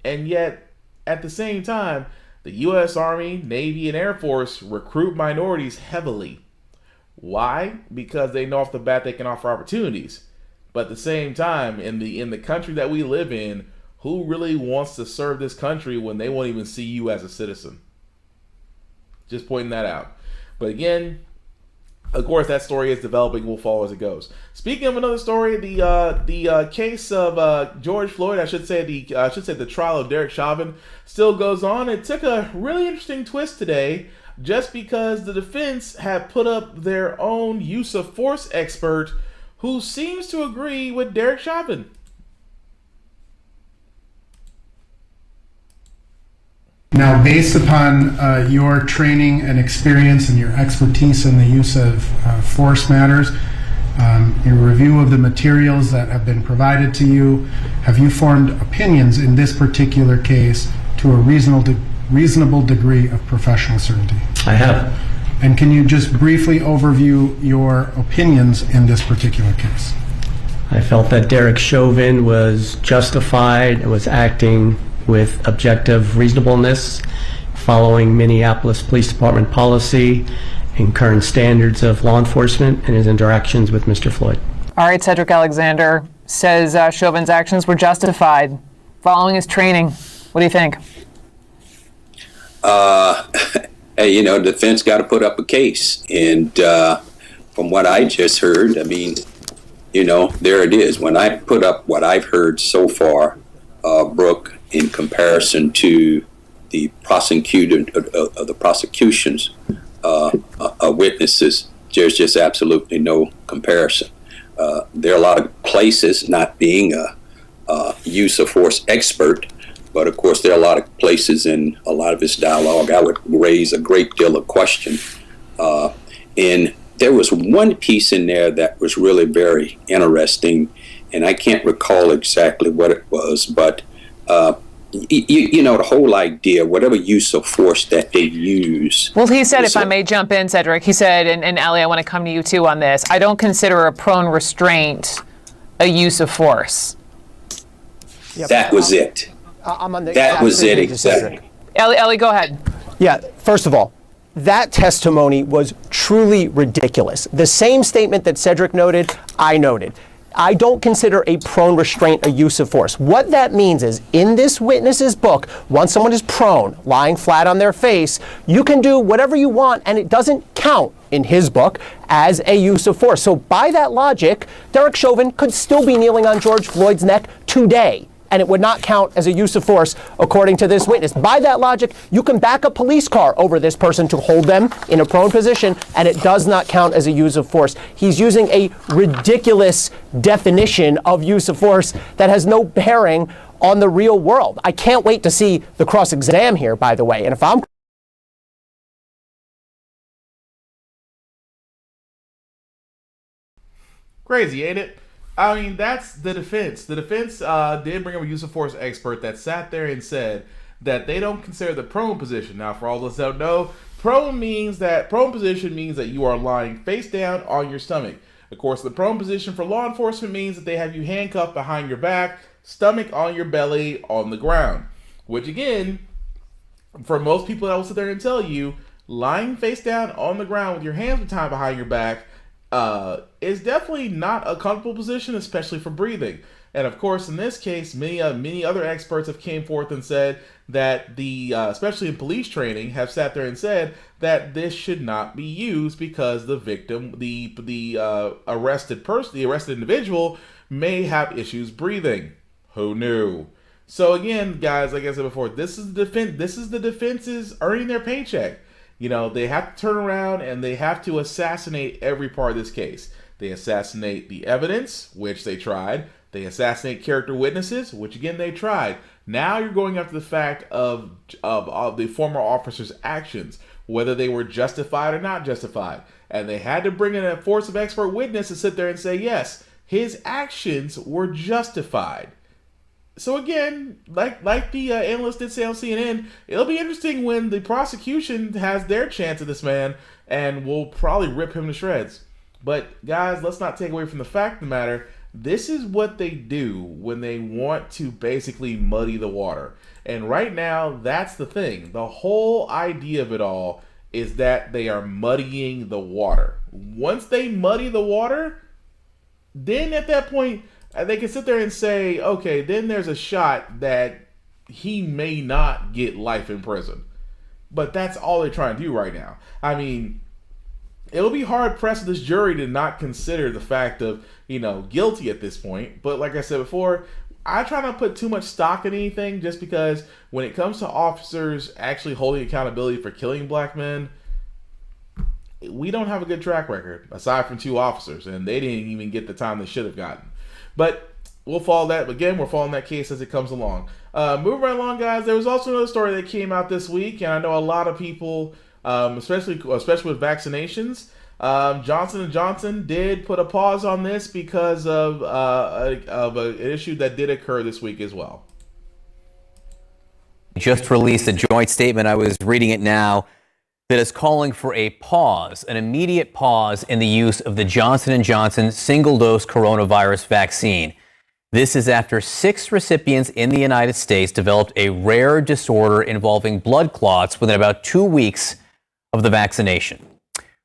And yet, at the same time, the U.S. Army, Navy, and Air Force recruit minorities heavily. Why? Because they know off the bat they can offer opportunities. But at the same time, in the country that we live in, who really wants to serve this country when they won't even see you as a citizen? Just pointing that out. But again, of course, that story is developing. We'll follow as it goes. Speaking of another story, the case of George Floyd, I should say the trial of Derek Chauvin still goes on. It took a really interesting twist today, just because the defense had put up their own use of force expert, who seems to agree with Derek Chauvin. Now, based upon your training and experience and your expertise in the use of force matters, your review of the materials that have been provided to you, have you formed opinions in this particular case to a reasonable degree of professional certainty? I have. And can you just briefly overview your opinions in this particular case? I felt that Derek Chauvin was justified and was acting with objective reasonableness, following Minneapolis Police Department policy and current standards of law enforcement in his interactions with Mr. Floyd. All right, Cedric Alexander says Chauvin's actions were justified following his training. What do you think? Hey, the defense got to put up a case. And from what I just heard, I mean, there it is. When I put up what I've heard so far, Brooke, in comparison to the the prosecution's witnesses, there's just absolutely no comparison. There are a lot of places, not being a use of force expert, but of course there are a lot of places in a lot of his dialogue I would raise a great deal of question. And there was one piece in there that was really very interesting, and I can't recall exactly what it was, but the whole idea, whatever use of force that they use. Well, he said, if I may jump in, Cedric, he said, and Ali, I want to come to you too on this, I don't consider a prone restraint a use of force. That was it. That was it, exactly. Ali, go ahead. Yeah, first of all, that testimony was truly ridiculous. The same statement that Cedric noted, I noted. I don't consider a prone restraint a use of force. What that means is, in this witness's book, once someone is prone, lying flat on their face, you can do whatever you want, and it doesn't count, in his book, as a use of force. So by that logic, Derek Chauvin could still be kneeling on George Floyd's neck today, and it would not count as a use of force, according to this witness. By that logic, you can back a police car over this person to hold them in a prone position, and it does not count as a use of force. He's using a ridiculous definition of use of force that has no bearing on the real world. I can't wait to see the cross-exam here, by the way. And if I'm crazy, ain't it? I mean, that's the defense. The defense did bring up a use of force expert that sat there and said that they don't consider the prone position. Now, for all those that don't know, prone position means that you are lying face down on your stomach. Of course, the prone position for law enforcement means that they have you handcuffed behind your back, stomach on your belly on the ground. Which again, for most people that will sit there and tell you, lying face down on the ground with your hands tied behind your back is definitely not a comfortable position, especially for breathing. And of course, in this case, many other experts have came forth and said that especially in police training, have sat there and said that this should not be used because the victim, the arrested individual, may have issues breathing. Who knew? So again, guys, like I said before, this is the defense's earning their paycheck. You know, they have to turn around and they have to assassinate every part of this case. They assassinate the evidence, which they tried. They assassinate character witnesses, which again they tried. Now you're going after the fact of the former officer's actions, whether they were justified or not justified. And they had to bring in a force of expert witness to sit there and say, yes, his actions were justified. So again, like the analyst did say on CNN, it'll be interesting when the prosecution has their chance of this man, and will probably rip him to shreds. But guys, let's not take away from the fact of the matter. This is what they do when they want to basically muddy the water. And right now, that's the thing. The whole idea of it all is that they are muddying the water. Once they muddy the water, then at that point, they can sit there and say, okay, then there's a shot that he may not get life in prison. But that's all they're trying to do right now. I mean, it'll be hard pressed for this jury to not consider the fact of, guilty at this point. But like I said before, I try not to put too much stock in anything, just because when it comes to officers actually holding accountability for killing black men, we don't have a good track record, aside from 2 officers, and they didn't even get the time they should have gotten. But we'll follow that. Again, we're following that case as it comes along. Moving right along, guys, there was also another story that came out this week, and I know a lot of people, especially with vaccinations, Johnson & Johnson did put a pause on this because of an issue that did occur this week as well. Just released a joint statement. I was reading it now, that is calling for a pause, an immediate pause in the use of the Johnson & Johnson single-dose coronavirus vaccine. This is after 6 recipients in the United States developed a rare disorder involving blood clots within about 2 weeks of the vaccination.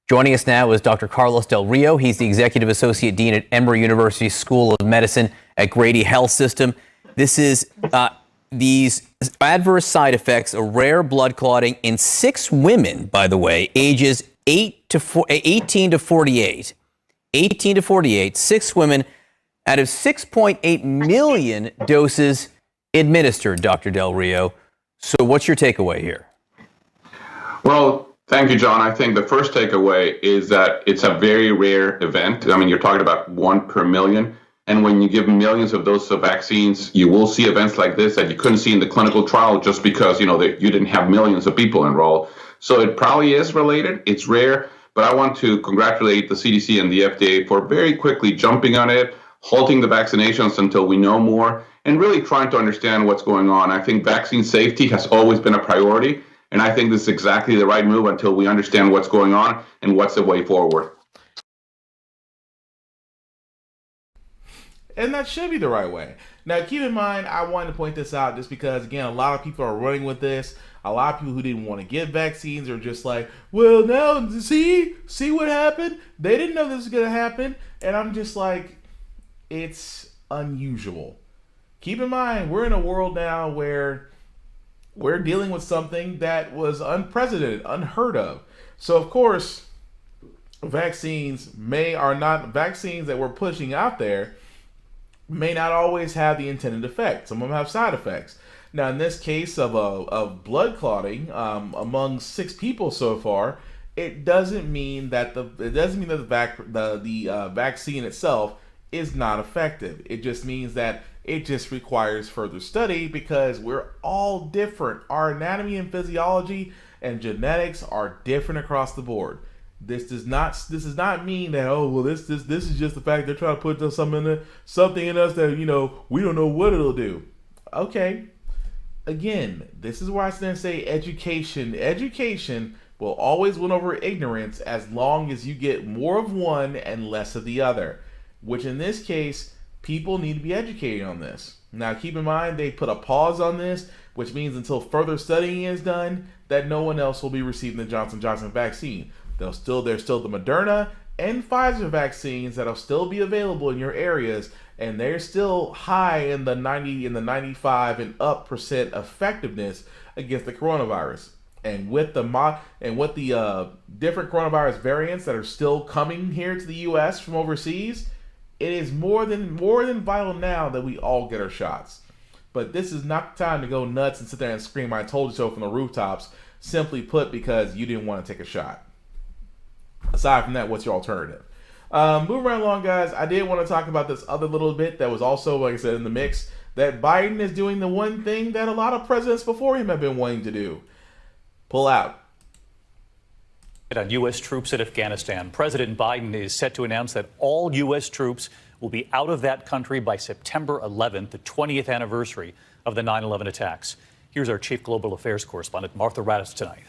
Joining us now is Dr. Carlos Del Rio. He's the Executive Associate Dean at Emory University School of Medicine at Grady Health System. This is these adverse side effects, a rare blood clotting in 6 women, by the way, ages 18 to 48. 18 to 48, 6 women out of 6.8 million doses administered, Dr. Del Rio. So what's your takeaway here? Well, thank you, John. I think the first takeaway is that it's a very rare event. I mean, you're talking about 1 per million. And when you give millions of doses of vaccines, you will see events like this that you couldn't see in the clinical trial just because, you didn't have millions of people enrolled. So it probably is related. It's rare. But I want to congratulate the CDC and the FDA for very quickly jumping on it, halting the vaccinations until we know more, and really trying to understand what's going on. I think vaccine safety has always been a priority. And I think this is exactly the right move until we understand what's going on and what's the way forward. And that should be the right way. Now, keep in mind, I wanted to point this out just because, again, a lot of people are running with this. A lot of people who didn't want to get vaccines are just like, well, now, see what happened? They didn't know this was going to happen. And I'm just like, it's unusual. Keep in mind, we're in a world now where we're dealing with something that was unprecedented, unheard of. So, of course, vaccines that we're pushing out there may not always have the intended effect. Some of them have side effects. Now, in this case of blood clotting among 6 people so far, it doesn't mean that the vaccine itself is not effective. It just means that It just requires further study because we're all different. Our anatomy and physiology and genetics are different across the board. This does not mean that, oh well, this is just the fact they're trying to put something in us that, you know, we don't know what it'll do. Okay. Again, this is why I stand and say education will always win over ignorance as long as you get more of one and less of the other, which in this case, people need to be educated on this. Now, keep in mind, they put a pause on this, which means until further studying is done, that no one else will be receiving the Johnson & Johnson vaccine. There's still the Moderna and Pfizer vaccines that'll still be available in your areas, and they're still high in the 95 and up % effectiveness against the coronavirus. And with the different coronavirus variants that are still coming here to the U.S. from overseas, it is more than vital now that we all get our shots. But this is not the time to go nuts and sit there and scream, "I told you so" from the rooftops, simply put, because you didn't want to take a shot. Aside from that, what's your alternative? Moving right along, guys, I did want to talk about this other little bit that was also, like I said, in the mix, that Biden is doing the one thing that a lot of presidents before him have been wanting to do. Pull out. On U.S. troops in Afghanistan, President Biden is set to announce that all U.S. troops will be out of that country by September 11th, the 20th anniversary of the 9/11 attacks. Here's our chief global affairs correspondent, Martha Raddatz, tonight.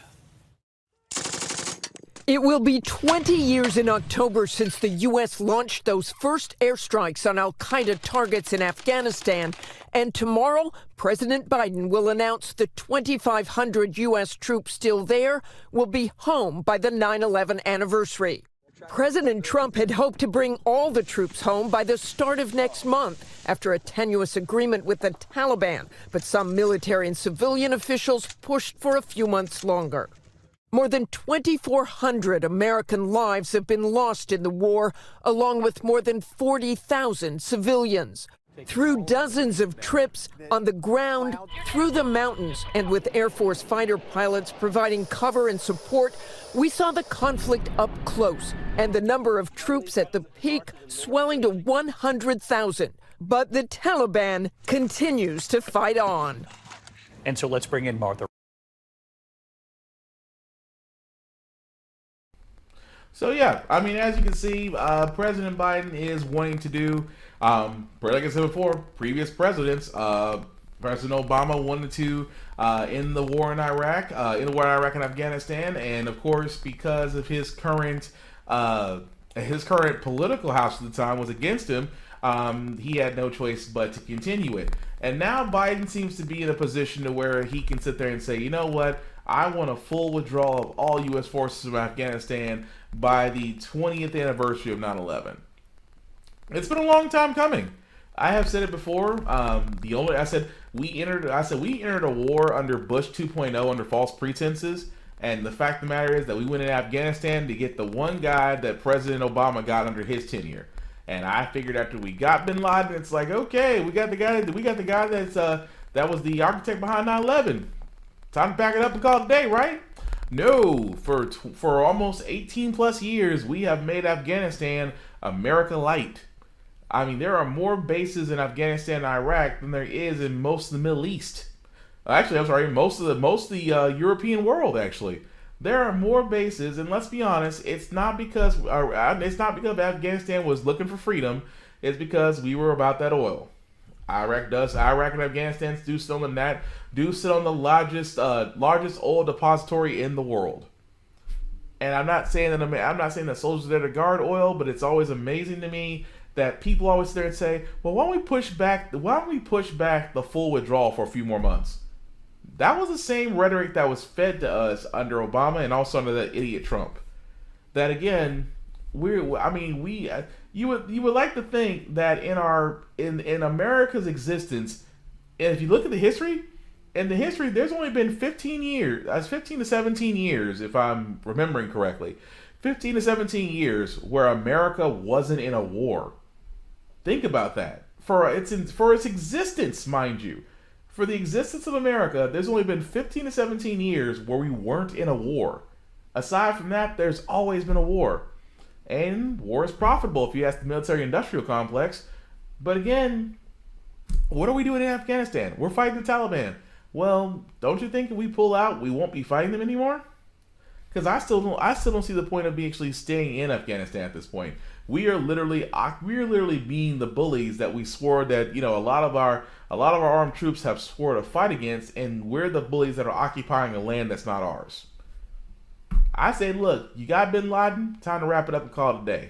It will be 20 years in October since the U.S. launched those first airstrikes on al-Qaeda targets in Afghanistan. And tomorrow, President Biden will announce the 2,500 U.S. troops still there will be home by the 9/11 anniversary. President Trump had hoped to bring all the troops home by the start of next month after a tenuous agreement with the Taliban. But some military and civilian officials pushed for a few months longer. More than 2,400 American lives have been lost in the war, along with more than 40,000 civilians. Through dozens of trips on the ground, through the mountains, and with Air Force fighter pilots providing cover and support, we saw the conflict up close and the number of troops at the peak swelling to 100,000. But the Taliban continues to fight on. And so let's bring in Martha. So yeah, I mean, as you can see, President Biden is wanting to do, like I said before, previous presidents, President Obama wanted to end the war in Iraq, and Afghanistan, and of course, because of his current political house at the time was against him, he had no choice but to continue it. And now Biden seems to be in a position to where he can sit there and say, you know what, I want a full withdrawal of all U.S. forces from Afghanistan by the 20th anniversary of 9/11. It's been a long time coming. I have said it before. I said we entered a war under Bush 2.0 under false pretenses, and the fact of the matter is that we went in Afghanistan to get the one guy that President Obama got under his tenure. And I figured after we got Bin Laden, it's like, okay, we got the guy that was the architect behind 9/11. Time to back it up and call it a day, right? No, for almost 18 plus years, we have made Afghanistan America light. I mean, there are more bases in Afghanistan and Iraq than there is in most of the Middle East. Actually, I'm sorry, most of the European world. Actually, there are more bases, and let's be honest, it's not because Afghanistan was looking for freedom. It's because we were about that oil. Iraq and Afghanistan do sit on the largest oil depository in the world. And I'm not saying that soldiers are there to guard oil, but it's always amazing to me that people always sit there and say, well, why don't we push back the full withdrawal for a few more months? That was the same rhetoric that was fed to us under Obama and also under that idiot Trump. That again, you would like to think that in America's existence, and if you look at the history, there's only been 15 to 17 years, if I'm remembering correctly, 15 to 17 years where America wasn't in a war. Think about that. For its existence, mind you. For the existence of America, there's only been 15 to 17 years where we weren't in a war. Aside from that, there's always been a war. And war is profitable if you ask the military-industrial complex. But again, What are we doing in Afghanistan? We're fighting the Taliban. Well, don't you think if we pull out, we won't be fighting them anymore? Because I still don't see the point of actually staying in Afghanistan at this point. We are literally being the bullies that we swore that, a lot of our armed troops have swore to fight against, and we're the bullies that are occupying a land that's not ours. I say, look, you got Bin Laden, time to wrap it up and call it a day.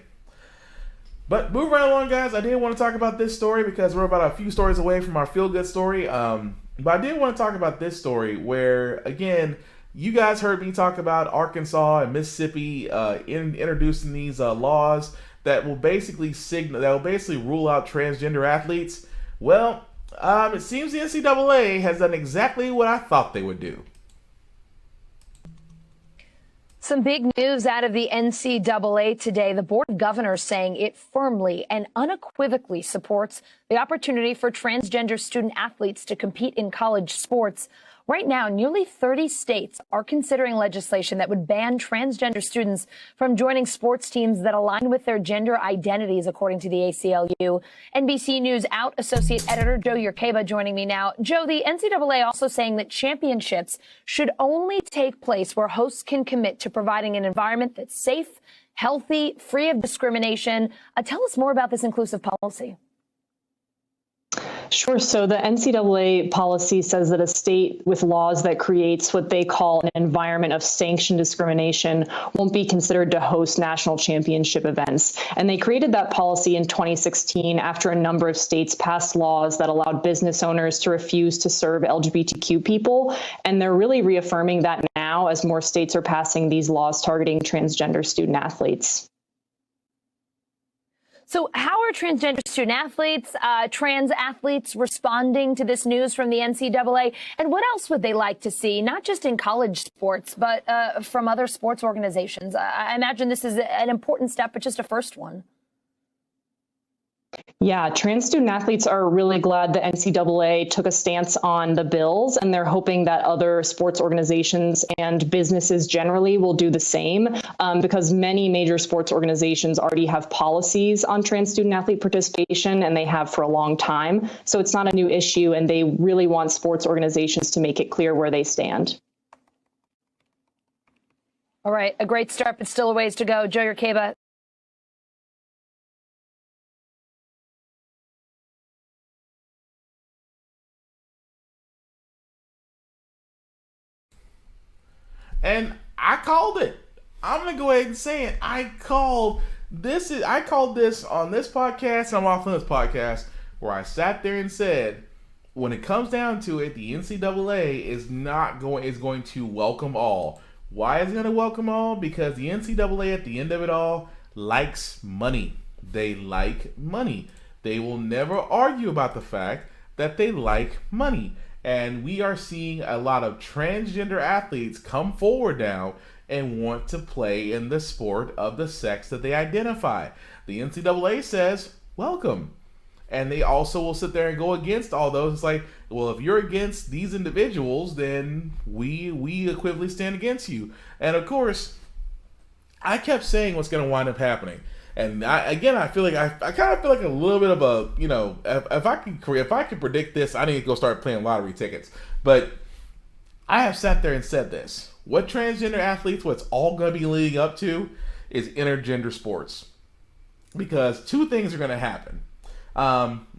But moving right along, guys, I did want to talk about this story because we're about a few stories away from our feel-good story. But I did want to talk about this story where, again, you guys heard me talk about Arkansas and Mississippi introducing these laws that will basically rule out transgender athletes. Well, it seems the NCAA has done exactly what I thought they would do. Some big news out of the NCAA today. The Board of Governors saying it firmly and unequivocally supports the opportunity for transgender student athletes to compete in college sports. Right now, nearly 30 states are considering legislation that would ban transgender students from joining sports teams that align with their gender identities, according to the ACLU. NBC News Out Associate Editor Joe Yerkeba joining me now. Joe, the NCAA also saying that championships should only take place where hosts can commit to providing an environment that's safe, healthy, free of discrimination. Tell us more about this inclusive policy. Sure. So the NCAA policy says that a state with laws that creates what they call an environment of sanctioned discrimination won't be considered to host national championship events. And they created that policy in 2016 after a number of states passed laws that allowed business owners to refuse to serve LGBTQ people. And they're really reaffirming that now as more states are passing these laws targeting transgender student athletes. So how are transgender student athletes, trans athletes responding to this news from the NCAA? And what else would they like to see, not just in college sports, but from other sports organizations? I imagine this is an important step, but just a first one. Yeah, trans student athletes are really glad the NCAA took a stance on the bills, and they're hoping that other sports organizations and businesses generally will do the same, because many major sports organizations already have policies on trans student athlete participation, and they have for a long time. So it's not a new issue, and they really want sports organizations to make it clear where they stand. All right, a great start, but still a ways to go. Joe Yerkeba. And I called it. I'm going to go ahead and say it. I called this on this podcast, and I'm off on this podcast, where I sat there and said, when it comes down to it, the NCAA is going to welcome all. Why is it going to welcome all? Because the NCAA at the end of it all likes money. They like money. They will never argue about the fact that they like money. And we are seeing a lot of transgender athletes come forward now and want to play in the sport of the sex that they identify. The NCAA says, welcome. And they also will sit there and go against all those. It's like, well, if you're against these individuals, then we equivalently stand against you. And of course, I kept saying what's going to wind up happening. And I feel like I kind of feel like a little bit of a, if I could predict this, I need to go start playing lottery tickets. But I have sat there and said this. What transgender athletes, what's all going to be leading up to is intergender sports. Because two things are going to happen.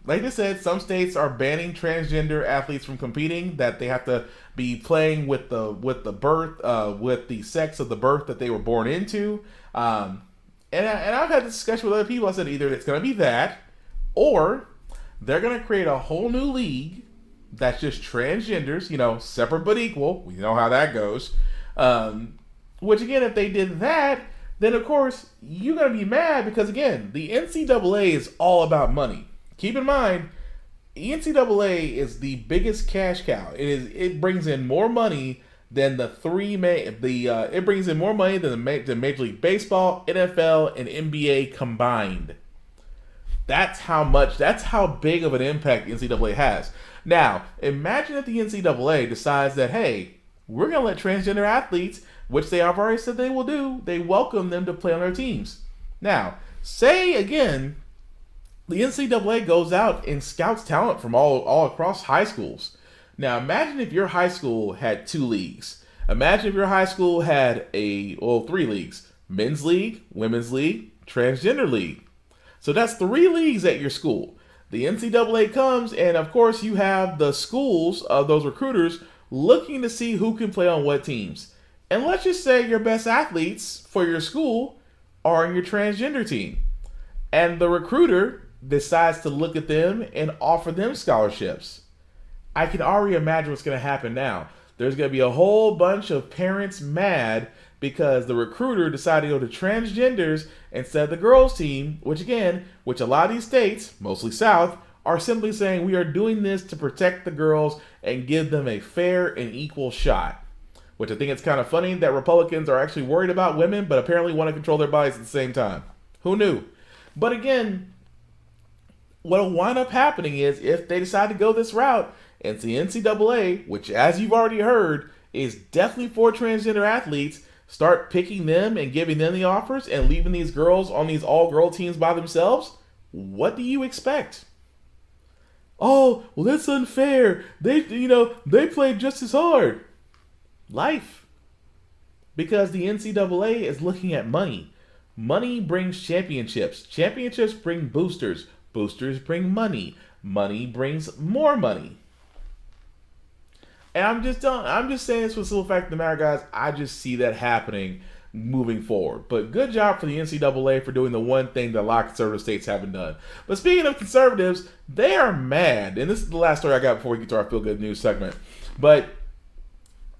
Like I said, some states are banning transgender athletes from competing, that they have to be playing with the sex of the birth that they were born into. And I've had this discussion with other people. I said either it's going to be that, or they're going to create a whole new league that's just transgenders, separate but equal. We know how that goes. Which, again, if they did that, then, of course, you're going to be mad because, again, the NCAA is all about money. Keep in mind, the NCAA is the biggest cash cow. It brings in more money than it brings in more money than the Major League Baseball, NFL, and NBA combined. That's how big of an impact the NCAA has. Now, imagine if the NCAA decides that, hey, we're going to let transgender athletes, which they have already said they will do, they welcome them to play on their teams. Now, say again, the NCAA goes out and scouts talent from all across high schools. Now imagine if your high school had 2 leagues. Imagine if your high school had 3 leagues: men's league, women's league, transgender league. So that's 3 leagues at your school. The NCAA comes, and of course you have the schools of those recruiters looking to see who can play on what teams. And let's just say your best athletes for your school are on your transgender team. And the recruiter decides to look at them and offer them scholarships. I can already imagine what's going to happen now. There's going to be a whole bunch of parents mad because the recruiter decided to go to transgenders instead of the girls team, which a lot of these states, mostly South, are simply saying we are doing this to protect the girls and give them a fair and equal shot. Which I think it's kind of funny that Republicans are actually worried about women, but apparently want to control their bodies at the same time. Who knew? But again, what will wind up happening is if they decide to go this route, it's the NCAA, which as you've already heard, is definitely for transgender athletes, start picking them and giving them the offers and leaving these girls on these all-girl teams by themselves. What do you expect? Oh, well, that's unfair. They played just as hard. Life. Because the NCAA is looking at money. Money brings championships. Championships bring boosters. Boosters bring money. Money brings more money. And I'm just saying this for the simple fact of the matter, guys. I just see that happening moving forward. But good job for the NCAA for doing the one thing that a lot of conservative states haven't done. But speaking of conservatives, they are mad. And this is the last story I got before we get to our Feel Good News segment. But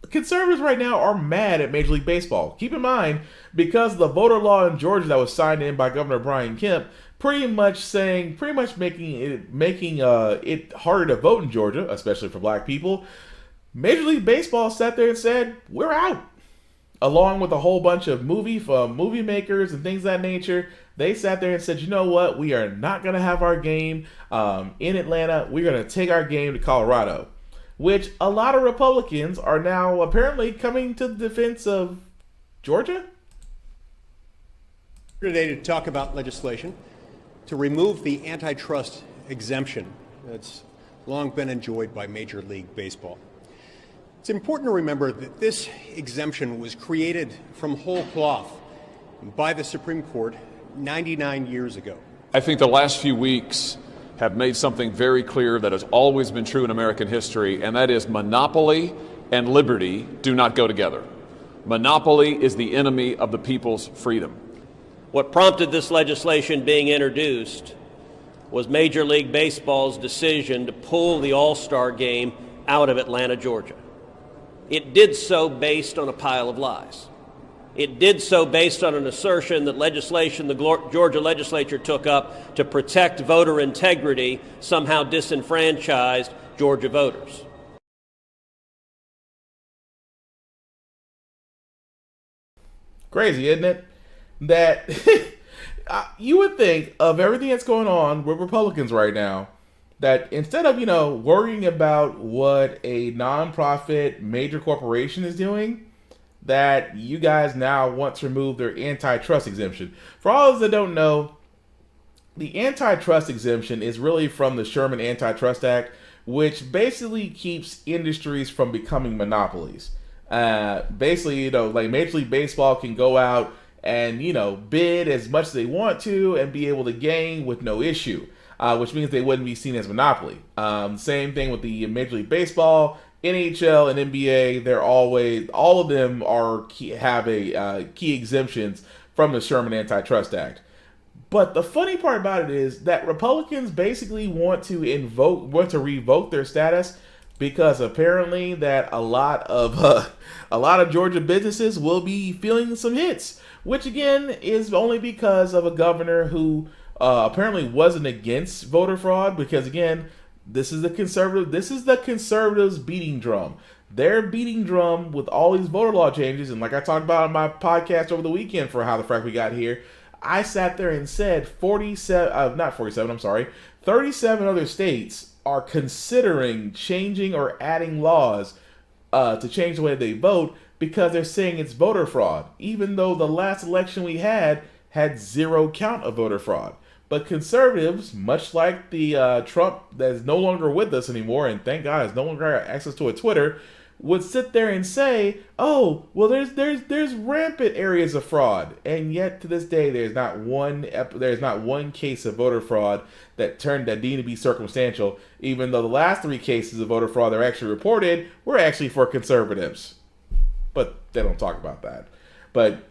conservatives right now are mad at Major League Baseball. Keep in mind, because of the voter law in Georgia that was signed in by Governor Brian Kemp, pretty much making it harder to vote in Georgia, especially for black people. Major League Baseball sat there and said, we're out. Along with a whole bunch of movie makers and things of that nature, they sat there and said, you know what? We are not going to have our game in Atlanta. We're going to take our game to Colorado. Which a lot of Republicans are now apparently coming to the defense of Georgia. Today to talk about legislation to remove the antitrust exemption that's long been enjoyed by Major League Baseball. It's important to remember that this exemption was created from whole cloth by the Supreme Court 99 years ago. I think the last few weeks have made something very clear that has always been true in American history, and that is monopoly and liberty do not go together. Monopoly is the enemy of the people's freedom. What prompted this legislation being introduced was Major League Baseball's decision to pull the All-Star game out of Atlanta, Georgia. It did so based on a pile of lies. It did so based on an assertion that legislation the Georgia legislature took up to protect voter integrity somehow disenfranchised Georgia voters. Crazy, isn't it? That you would think of everything that's going on with Republicans right now, that instead of, worrying about what a nonprofit major corporation is doing, that you guys now want to remove their antitrust exemption. For all those that don't know, the antitrust exemption is really from the Sherman Antitrust Act, which basically keeps industries from becoming monopolies. Basically, like Major League Baseball can go out and, bid as much as they want to and be able to gain with no issue, which means they wouldn't be seen as monopoly. Same thing with the Major League Baseball, NHL, and NBA. They're all of them have key exemptions from the Sherman Antitrust Act. But the funny part about it is that Republicans basically want to revoke their status because apparently that a lot of Georgia businesses will be feeling some hits, which again is only because of a governor who apparently wasn't against voter fraud. Because again, this is the conservatives' beating drum. Their beating drum with all these voter law changes, and like I talked about on my podcast over the weekend for How the Frack We Got Here, I sat there and said 37 other states are considering changing or adding laws to change the way they vote because they're saying it's voter fraud, even though the last election we had 0 count of voter fraud. But conservatives, much like the Trump that is no longer with us anymore, and thank God has no longer access to a Twitter, would sit there and say, "Oh, well, there's rampant areas of fraud," and yet to this day, there's not one case of voter fraud that deemed to be circumstantial. Even though the last 3 cases of voter fraud that are actually reported were actually for conservatives, but they don't talk about that. But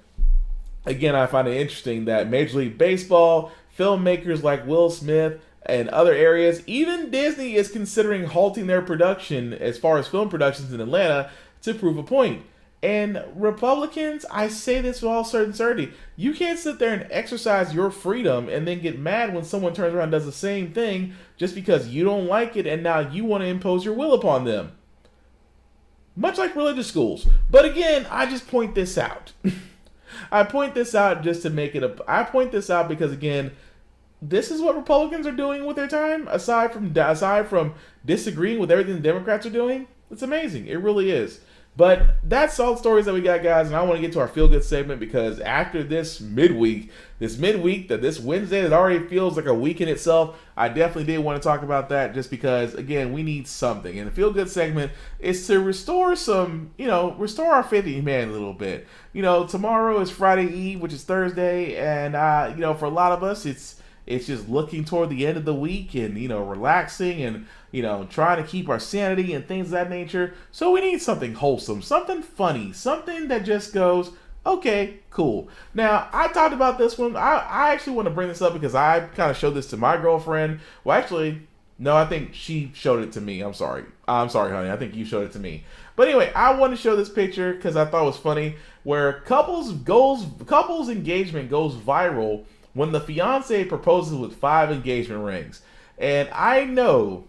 again, I find it interesting that Major League Baseball, filmmakers like Will Smith, and other areas, even Disney is considering halting their production as far as film productions in Atlanta to prove a point. And Republicans, I say this with all certainty, you can't sit there and exercise your freedom and then get mad when someone turns around and does the same thing just because you don't like it and now you want to impose your will upon them. Much like religious schools. But again, I just point this out. I point this out just to make it I point this out because, again, this is what Republicans are doing with their time, aside from disagreeing with everything the Democrats are doing. It's amazing. It really is. But that's all the stories that we got, guys, and I want to get to our feel-good segment because after this midweek, this Wednesday that already feels like a week in itself, I definitely did want to talk about that just because, again, we need something. And the feel-good segment is to restore our faith in humanity a little bit. Tomorrow is Friday Eve, which is Thursday, and, for a lot of us, it's just looking toward the end of the week and, relaxing and, trying to keep our sanity and things of that nature. So we need something wholesome, something funny, something that just goes, okay, cool. Now, I talked about this one. I actually want to bring this up because I kind of showed this to my girlfriend. Well, actually, no, I think she showed it to me. I'm sorry, honey. I think you showed it to me. But anyway, I want to show this picture because I thought it was funny where couples engagement goes viral when the fiance proposes with 5 engagement rings. And I know,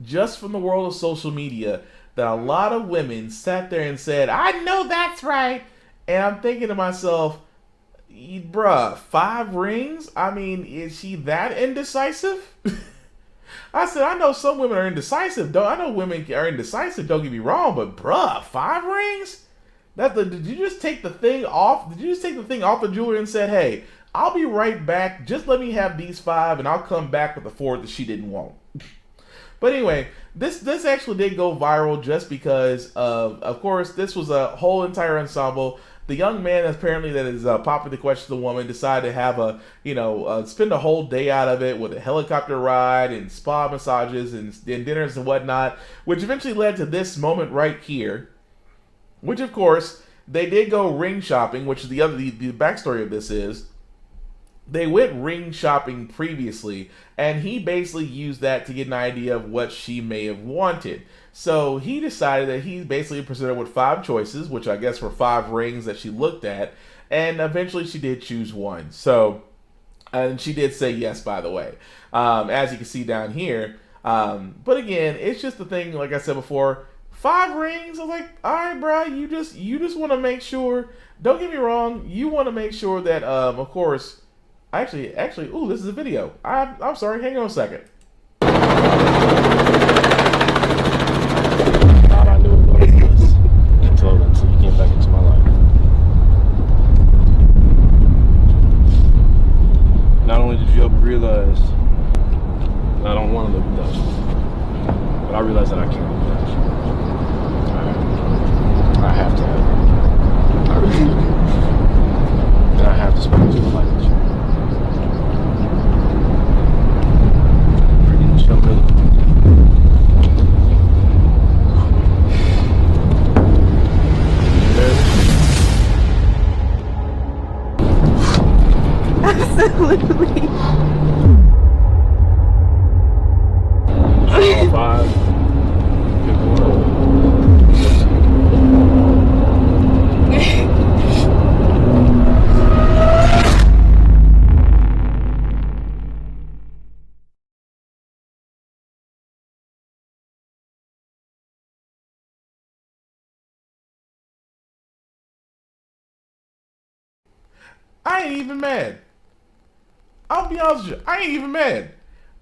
just from the world of social media, that a lot of women sat there and said, "I know that's right." And I'm thinking to myself, bruh, 5 rings? I mean, is she that indecisive? I said, I know some women are indecisive. I know women are indecisive, don't get me wrong, but bruh, 5 rings? Did you just take the thing off? Did you just take the thing off the jewelry and said, "Hey, I'll be right back. Just let me have these 5 and I'll come back with the 4 that she didn't want"? But anyway, this actually did go viral just because of course, this was a whole entire ensemble. The young man apparently that is popping the question to the woman decided to have spend a whole day out of it with a helicopter ride and spa massages and dinners and whatnot, which eventually led to this moment right here, which of course, they did go ring shopping, which is the backstory of this is, they went ring shopping previously, and he basically used that to get an idea of what she may have wanted. So he decided that he basically presented with 5 choices, which I guess were 5 rings that she looked at, and eventually she did choose one. So, and she did say yes, by the way, as you can see down here. But again, it's just the thing, like I said before, 5 rings. I was like, all right, bro, you just want to make sure. Don't get me wrong, you want to make sure that, of course. Actually, ooh, this is a video. I'm sorry, hang on a second. Thought I knew what it was until you came back into my life. Not only did you help me realize that I don't want to live without you, but I realize that I can't live without you. I have to have you. I really do. And I have to spend my life with you. Absolutely. All 5. Good morning. I ain't even mad. I'll be honest with you. I ain't even mad.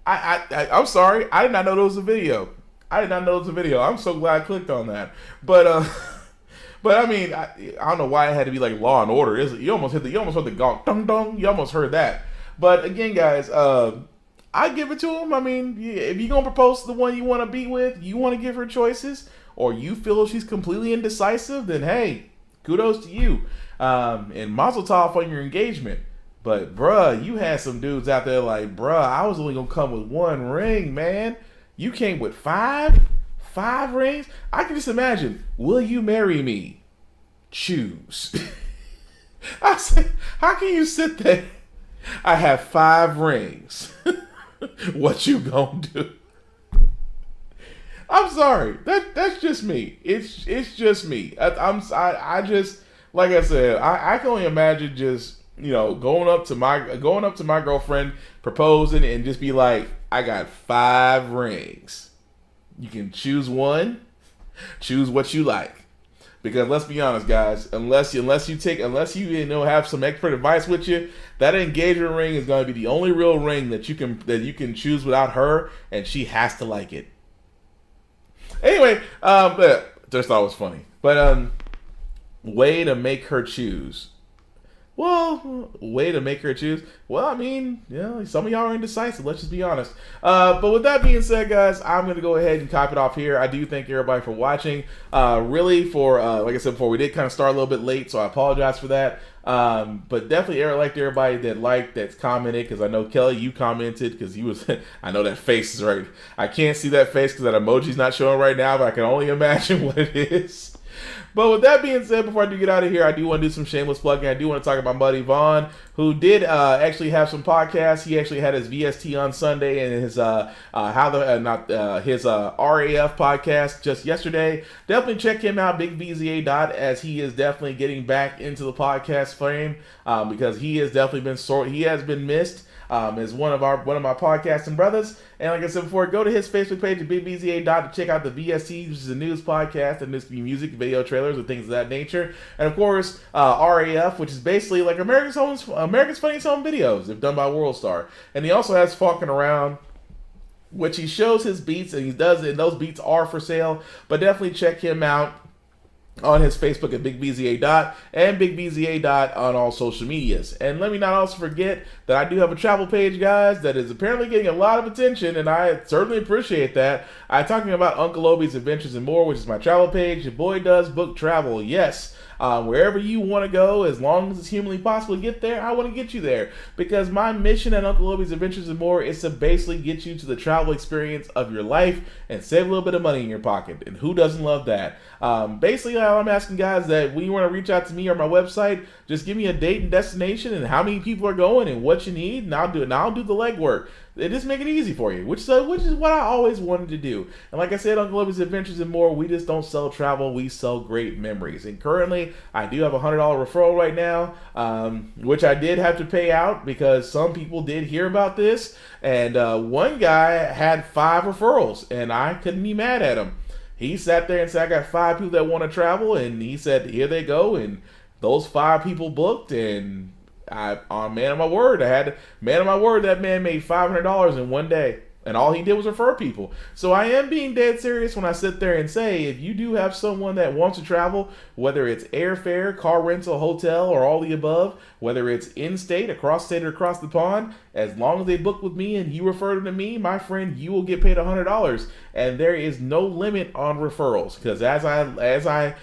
I'm sorry. I did not know there was a video. I'm so glad I clicked on that. But but I mean, I don't know why it had to be like Law and Order. You almost heard the gong, dong dong. You almost heard that. But again, guys, I give it to him. I mean, if you're gonna propose to the one you want to be with, you want to give her choices, or you feel she's completely indecisive, then hey, kudos to you. And mazel tov on your engagement. But bruh, you had some dudes out there like, bruh, I was only gonna come with one ring, man. You came with five rings. I can just imagine. Will you marry me? Choose. I said, how can you sit there? I have 5 rings. What you gonna do? I'm sorry. That's just me. It's just me. I just, like I said, I can only imagine just, you know, going up to my girlfriend, proposing, and just be like, I got 5 rings. You can choose one. Choose what you like. Because let's be honest, guys, unless you have some expert advice with you, that engagement ring is going to be the only real ring that you can choose without her, and she has to like it. Anyway, but just thought it was funny. But way to make her choose. Well, way to make her choose. Well, I mean, you know, some of y'all are indecisive. Let's just be honest. But with that being said, guys, I'm going to go ahead and cap it off here. I do thank everybody for watching. Really, like I said before, we did kind of start a little bit late, so I apologize for that. But definitely like everybody that's commented, because I know Kelly, you commented because you was. I know that face is right. I can't see that face because that emoji's not showing right now, but I can only imagine what it is. But with that being said, before I do get out of here, I do want to do some shameless plugging. I do want to talk about Buddy Vaughn, who did actually have some podcasts. He actually had his VST on Sunday and his RAF podcast just yesterday. Definitely check him out, Big VZA Dot, as he is definitely getting back into the podcast frame, because he has definitely been missed. As one of my podcasting brothers. And like I said before, go to his Facebook page at BigBZA to check out the VST, which is a news podcast, and this can be music, video trailers, and things of that nature. And of course, RAF, which is basically like America's Funniest Home Videos, if done by WorldStar. And he also has Falcon Around, which he shows his beats, and those beats are for sale. But definitely check him out on his Facebook at BigBZA Dot and BigBZA Dot on all social medias. And let me not also forget that I do have a travel page, guys, that is apparently getting a lot of attention, and I certainly appreciate that. I'm talking about Uncle Obi's Adventures and More, which is my travel page. Your boy does book travel, yes. Wherever you want to go, as long as it's humanly possible to get there, I want to get you there. Because my mission at Uncle Obi's Adventures and More is to basically get you to the travel experience of your life and save a little bit of money in your pocket. And who doesn't love that? Basically, all I'm asking, guys, that when you want to reach out to me or my website, just give me a date and destination and how many people are going and what you need, and I'll do the legwork. They just make it easy for you, which is what I always wanted to do. And like I said, Uncle Obi's Adventures and More, we just don't sell travel, we sell great memories. And currently, I do have a $100 referral right now, which I did have to pay out because some people did hear about this. And one guy had 5 referrals, and I couldn't be mad at him. He sat there and said, I got 5 people that want to travel, and he said, here they go. And those 5 people booked, and man of my word, that man made $500 in one day, and all he did was refer people. So I am being dead serious when I sit there and say, if you do have someone that wants to travel, whether it's airfare, car rental, hotel, or all the above, whether it's in-state, across state, or across the pond, as long as they book with me and you refer them to me, my friend, you will get paid $100, and there is no limit on referrals. Because as I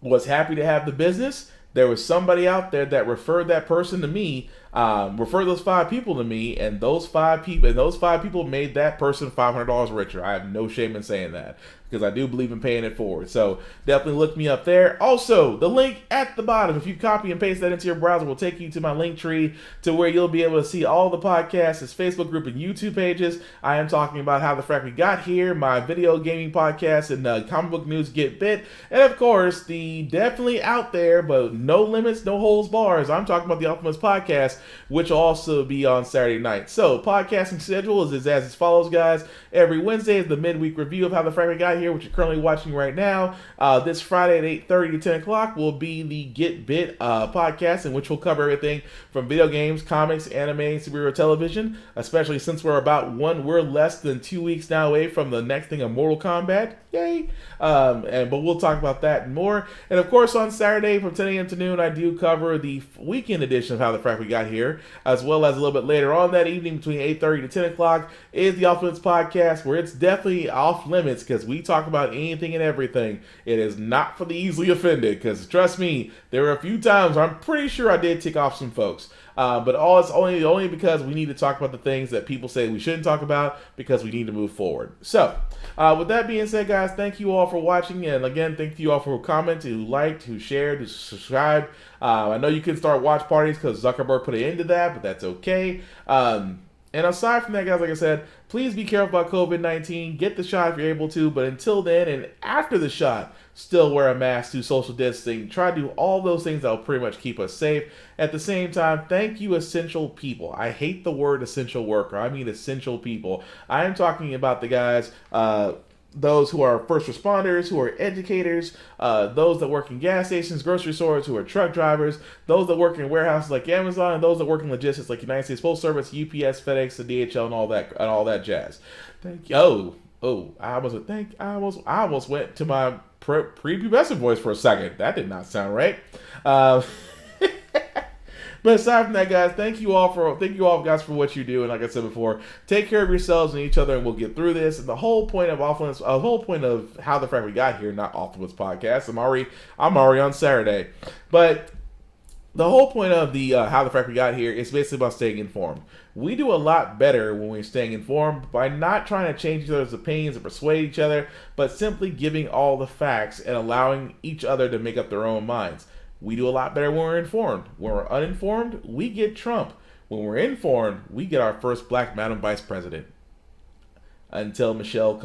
was happy to have the business, there was somebody out there that referred that person to me, referred those 5 people to me, and those 5 people made that person $500 richer. I have no shame in saying that, because I do believe in paying it forward. So definitely look me up there. Also, the link at the bottom, if you copy and paste that into your browser, will take you to my link tree to where you'll be able to see all the podcasts, his Facebook group and YouTube pages. I am talking about How the Frack We Got Here, my video gaming podcast, and comic book news Get Bit, and of course the definitely out there but no limits, no holds bars, I'm talking about the Optimus podcast, which will also be on Saturday night. So podcasting schedule is as follows, guys. Every Wednesday is the midweek review of How the Frack We Got Here, which you're currently watching right now. This Friday at 8:30 to 10 o'clock will be the Get Bit podcast, in which we'll cover everything from video games, comics, anime, superhero television, especially since we're less than 2 weeks now away from the next thing of Mortal Kombat. Yay! But we'll talk about that and more. And of course, on Saturday from 10 a.m. to noon, I do cover the weekend edition of How the Frack We Got Here. here, as well as a little bit later on that evening between 8:30 to 10 o'clock is the Off Limits podcast, where it's definitely off limits because we talk about anything and everything. It is not for the easily offended, because trust me, there were a few times where I'm pretty sure I did tick off some folks. But it's only because we need to talk about the things that people say we shouldn't talk about, because we need to move forward. So, with that being said, guys, thank you all for watching, and again, thank you all for commenting, who liked, who shared, who subscribed. I know you can start watch parties because Zuckerberg put an end to that, but that's okay. And aside from that, guys, like I said, please be careful about COVID-19. Get the shot if you're able to, but until then and after the shot, still wear a mask, do social distancing, try to do all those things that will pretty much keep us safe. At the same time, thank you, essential people. I hate the word essential worker. I mean essential people. I am talking about the guys, those who are first responders, who are educators, those that work in gas stations, grocery stores, who are truck drivers, those that work in warehouses like Amazon, and those that work in logistics like United States Postal Service, UPS, FedEx, the DHL, and all that jazz. Thank you. I almost went to my prepubescent voice for a second. That did not sound right. But aside from that, guys, thank you all guys for what you do. And like I said before, take care of yourselves and each other, and we'll get through this. And the whole point of How the Frack We Got Here, not Off Limits podcast. I'm already on Saturday, but the whole point of the How the Frack We Got Here is basically about staying informed. We do a lot better when we're staying informed by not trying to change each other's opinions or persuade each other, but simply giving all the facts and allowing each other to make up their own minds. We do a lot better when we're informed. When we're uninformed, we get Trump. When we're informed, we get our first black Madam Vice President. Until Michelle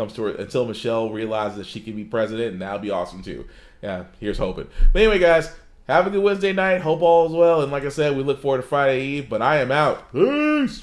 realizes that she can be president, and that'll be awesome too. Yeah, here's hoping. But anyway, guys, have a good Wednesday night. Hope all is well. And like I said, we look forward to Friday Eve, but I am out. Peace!